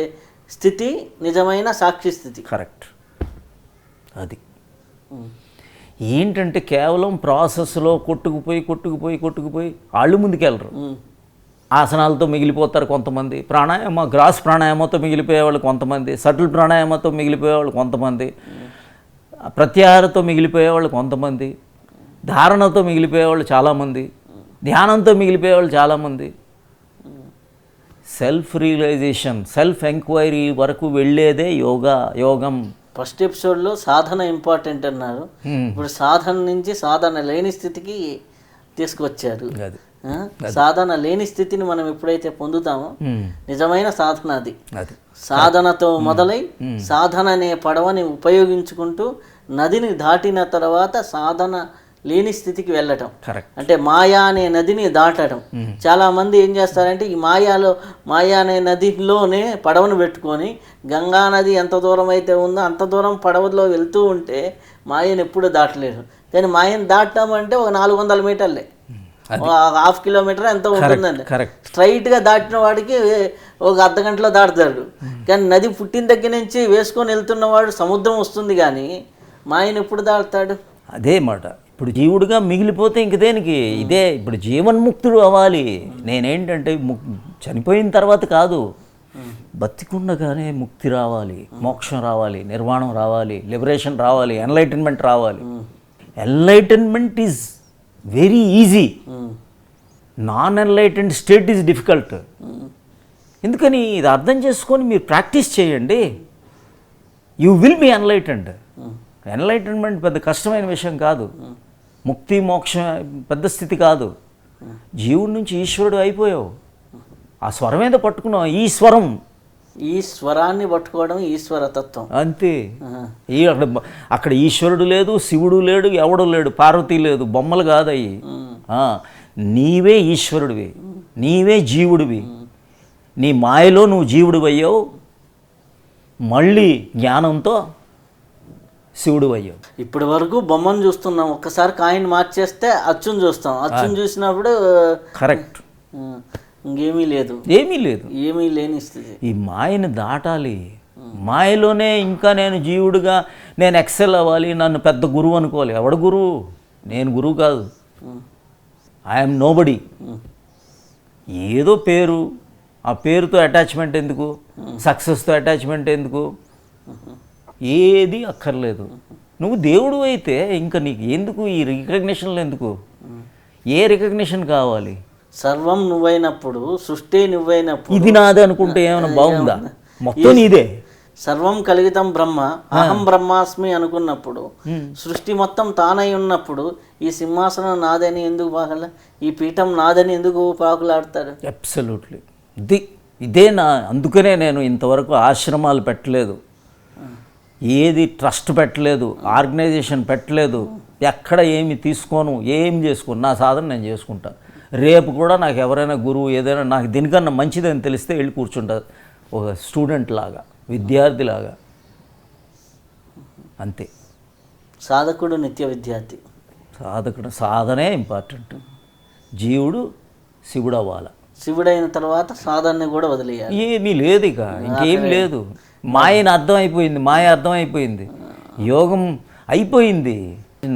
స్థితి నిజమైన సాక్షి స్థితి. కరెక్ట్. అది ఏంటంటే కేవలం ప్రాసెస్లో కొట్టుకుపోయి వాళ్ళు ముందుకెళ్ళరు. ఆసనాలతో మిగిలిపోతారు కొంతమంది, గ్రాస్ ప్రాణాయామంతో మిగిలిపోయేవాళ్ళు కొంతమంది, సటిల్ ప్రాణాయామంతో మిగిలిపోయేవాళ్ళు కొంతమంది, ప్రత్యాహారతో మిగిలిపోయేవాళ్ళు కొంతమంది. ధారణతో మిగిలిపోయేవాళ్ళు చాలామంది, ధ్యానంతో మిగిలిపోయేవాళ్ళు చాలామంది. సెల్ఫ్ రియలైజేషన్, సెల్ఫ్ ఎంక్వైరీ వరకు వెళ్ళేదే యోగం. ఫస్ట్ ఎపిసోడ్లో సాధన ఇంపార్టెంట్ అన్నారు. ఇప్పుడు సాధన నుంచి సాధన లేని స్థితికి తీసుకొచ్చారు. అది సాధన లేని స్థితిని మనం ఎప్పుడైతే పొందుతామో నిజమైన సాధన అది. సాధనతో మొదలై సాధన అనే పడవని ఉపయోగించుకుంటూ నదిని దాటిన తర్వాత సాధన లేని స్థితికి వెళ్ళటం, అంటే మాయా అనే నదిని దాటడం. చాలా మంది ఏం చేస్తారంటే ఈ మాయా అనే నదిలోనే పడవను పెట్టుకొని గంగా నది ఎంత దూరం అయితే ఉందో అంత దూరం పడవలో వెళ్తూ ఉంటే మాయను ఎప్పుడు దాటలేరు. కానీ మాయను దాటడం అంటే ఒక 400 మీటర్లే, 1/2 కిలోమీటర్ ఎంత ఉంటుందండి. స్ట్రైట్గా దాటిన వాడికి ఒక అర్ధగంటలో దాటుతాడు. కానీ నది పుట్టిన దగ్గర నుంచి వేసుకొని వెళ్తున్నవాడు సముద్రం వస్తుంది, కానీ మాయను ఎప్పుడు దాటుతాడు? అదే మాట. ఇప్పుడు జీవుడిగా మిగిలిపోతే ఇంక దేనికి? ఇదే ఇప్పుడు జీవన్ముక్తుడు అవ్వాలి. నేనేంటంటే చనిపోయిన తర్వాత కాదు, బతికుండగానే ముక్తి రావాలి, మోక్షం రావాలి, నిర్వాణం రావాలి, లిబరేషన్ రావాలి, ఎన్లైటన్మెంట్ రావాలి. Enlightenment is very easy, non enlightened state is difficult. ఎందుకని ఇది అర్థం చేసుకొని మీరు ప్రాక్టీస్ చేయండి, you will be enlightened. Enlightenment పెద్ద కష్టమైన విషయం కాదు, ముక్తి మోక్షం పెద్ద స్థితి కాదు. జీవుడి నుంచి ఈశ్వరుడు అయిపోయావు, ఆ స్వరం ఏదో పట్టుకున్నావు, ఈ స్వరాన్ని పట్టుకోవడం ఈశ్వర తత్వం అంతే. అక్కడ ఈశ్వరుడు లేదు, శివుడు లేడు, ఎవడు లేడు, పార్వతి లేదు, బొమ్మలు కాదు అయ్యి. నీవే ఈశ్వరుడివి, నీవే జీవుడివి. నీ మాయలో నువ్వు జీవుడు అయ్యావు, మళ్ళీ జ్ఞానంతో శివుడు అయ్యావు. ఇప్పటి వరకు బొమ్మను చూస్తున్నాం, ఒక్కసారి కాయిన్ మార్చేస్తే అచ్చును చూస్తాం. అచ్చును చూసినప్పుడు కరెక్ట్, ఇంకేమీ లేదు, ఏమీ లేని స్థితి. ఈ మాయని దాటాలి. మాయలోనే ఇంకా నేను జీవుడుగా నేను ఎక్సెల్ అవ్వాలి, నన్ను పెద్ద గురువు అనుకోవాలి. ఎవడు గురువు? నేను గురువు కాదు, ఐఎమ్ నోబడి. ఏదో పేరు, ఆ పేరుతో అటాచ్మెంట్ ఎందుకు, సక్సెస్తో అటాచ్మెంట్ ఎందుకు, ఏది అక్కర్లేదు. నువ్వు దేవుడు అయితే ఇంకా నీకు ఎందుకు ఈ రికగ్నిషన్లు ఎందుకు? ఏ రికగ్నిషన్ కావాలి? సర్వం నువ్వైనప్పుడు, సృష్టి నువ్వైనప్పుడు, ఇది నాదే అనుకుంటే ఏమైనా బాగుందా? మొత్తం నీదే. సర్వం కలిగితం బ్రహ్మ, అహం బ్రహ్మాస్మి అనుకున్నప్పుడు, సృష్టి మొత్తం తానై ఉన్నప్పుడు ఈ సింహాసనం నాదని ఎందుకు పాకల, ఈ పీఠం నాదని ఎందుకు పాకులాడతాడు? అబ్సల్యూట్లీ. ఇదే అందుకనే నేను ఇంతవరకు ఆశ్రమాలు పెట్టలేదు, ఏది ట్రస్ట్ పెట్టలేదు, ఆర్గనైజేషన్ పెట్టలేదు, ఎక్కడ ఏమి తీసుకోను, ఏం చేసుకోను. నా సాధన నేను చేసుకుంటా. రేపు కూడా నాకు ఎవరైనా గురువు ఏదైనా నాకు దీనికన్నా మంచిదని తెలిస్తే వెళ్ళి కూర్చుంటా, ఒక స్టూడెంట్ లాగా, విద్యార్థి లాగా, అంతే. సాధకుడు నిత్య విద్యార్థి. సాధనే ఇంపార్టెంట్. జీవుడు శివుడు అవ్వాలి. శివుడైన తర్వాత సాధనని కూడా వదిలేయాలి. ఏమీ లేదు, ఇక ఇంకేం లేదు. మాయని అర్థమైపోయింది, మాయ అర్థమైపోయింది, యోగం అయిపోయింది.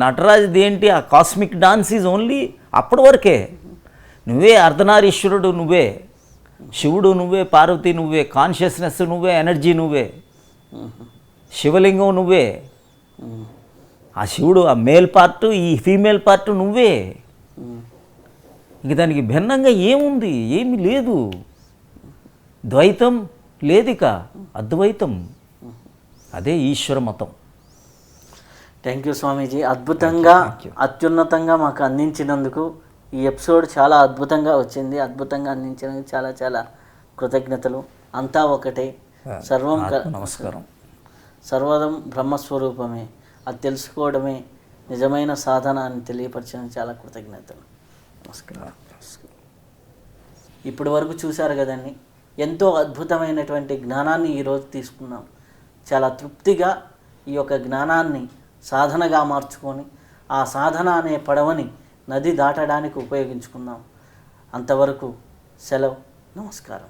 నటరాజుది ఏంటి? ఆ కాస్మిక్ డాన్స్ ఈజ్ ఓన్లీ అప్పటి వరకే. నువ్వే అర్ధనారీశ్వరుడు, నువ్వే శివుడు, నువ్వే పార్వతి, నువ్వే కాన్షియస్నెస్, నువ్వే ఎనర్జీ, నువ్వే శివలింగం, నువ్వే ఆ శివుడు, ఆ మేల్ పార్ట్, ఈ ఫీమేల్ పార్ట్ నువ్వే. ఇంక దానికి భిన్నంగా ఏముంది? ఏమీ లేదు. ద్వైతం లేదిక, అద్వైతం. అదే ఈశ్వర మతం. థ్యాంక్ యూ స్వామీజీ, అద్భుతంగా అత్యున్నతంగా మాకు అందించినందుకు. ఈ ఎపిసోడ్ చాలా అద్భుతంగా వచ్చింది, అద్భుతంగా అందించినందుకు చాలా చాలా కృతజ్ఞతలు. అంతా ఒకటే, సర్వం నమస్కారం, సర్వదం బ్రహ్మస్వరూపమే, అది తెలుసుకోవడమే నిజమైన సాధన అని తెలియపరిచినందుకు చాలా కృతజ్ఞతలు. నమస్కారం. ఇప్పటి వరకు చూశారు కదండి, ఎంతో అద్భుతమైనటువంటి జ్ఞానాన్ని ఈరోజు తీసుకున్నాం. చాలా తృప్తిగా ఈ యొక్క జ్ఞానాన్ని సాధనగా మార్చుకొని ఆ సాధన అనే పడవని నది దాటడానికి ఉపయోగించుకుందాం. అంతవరకు సెలవు. నమస్కారం.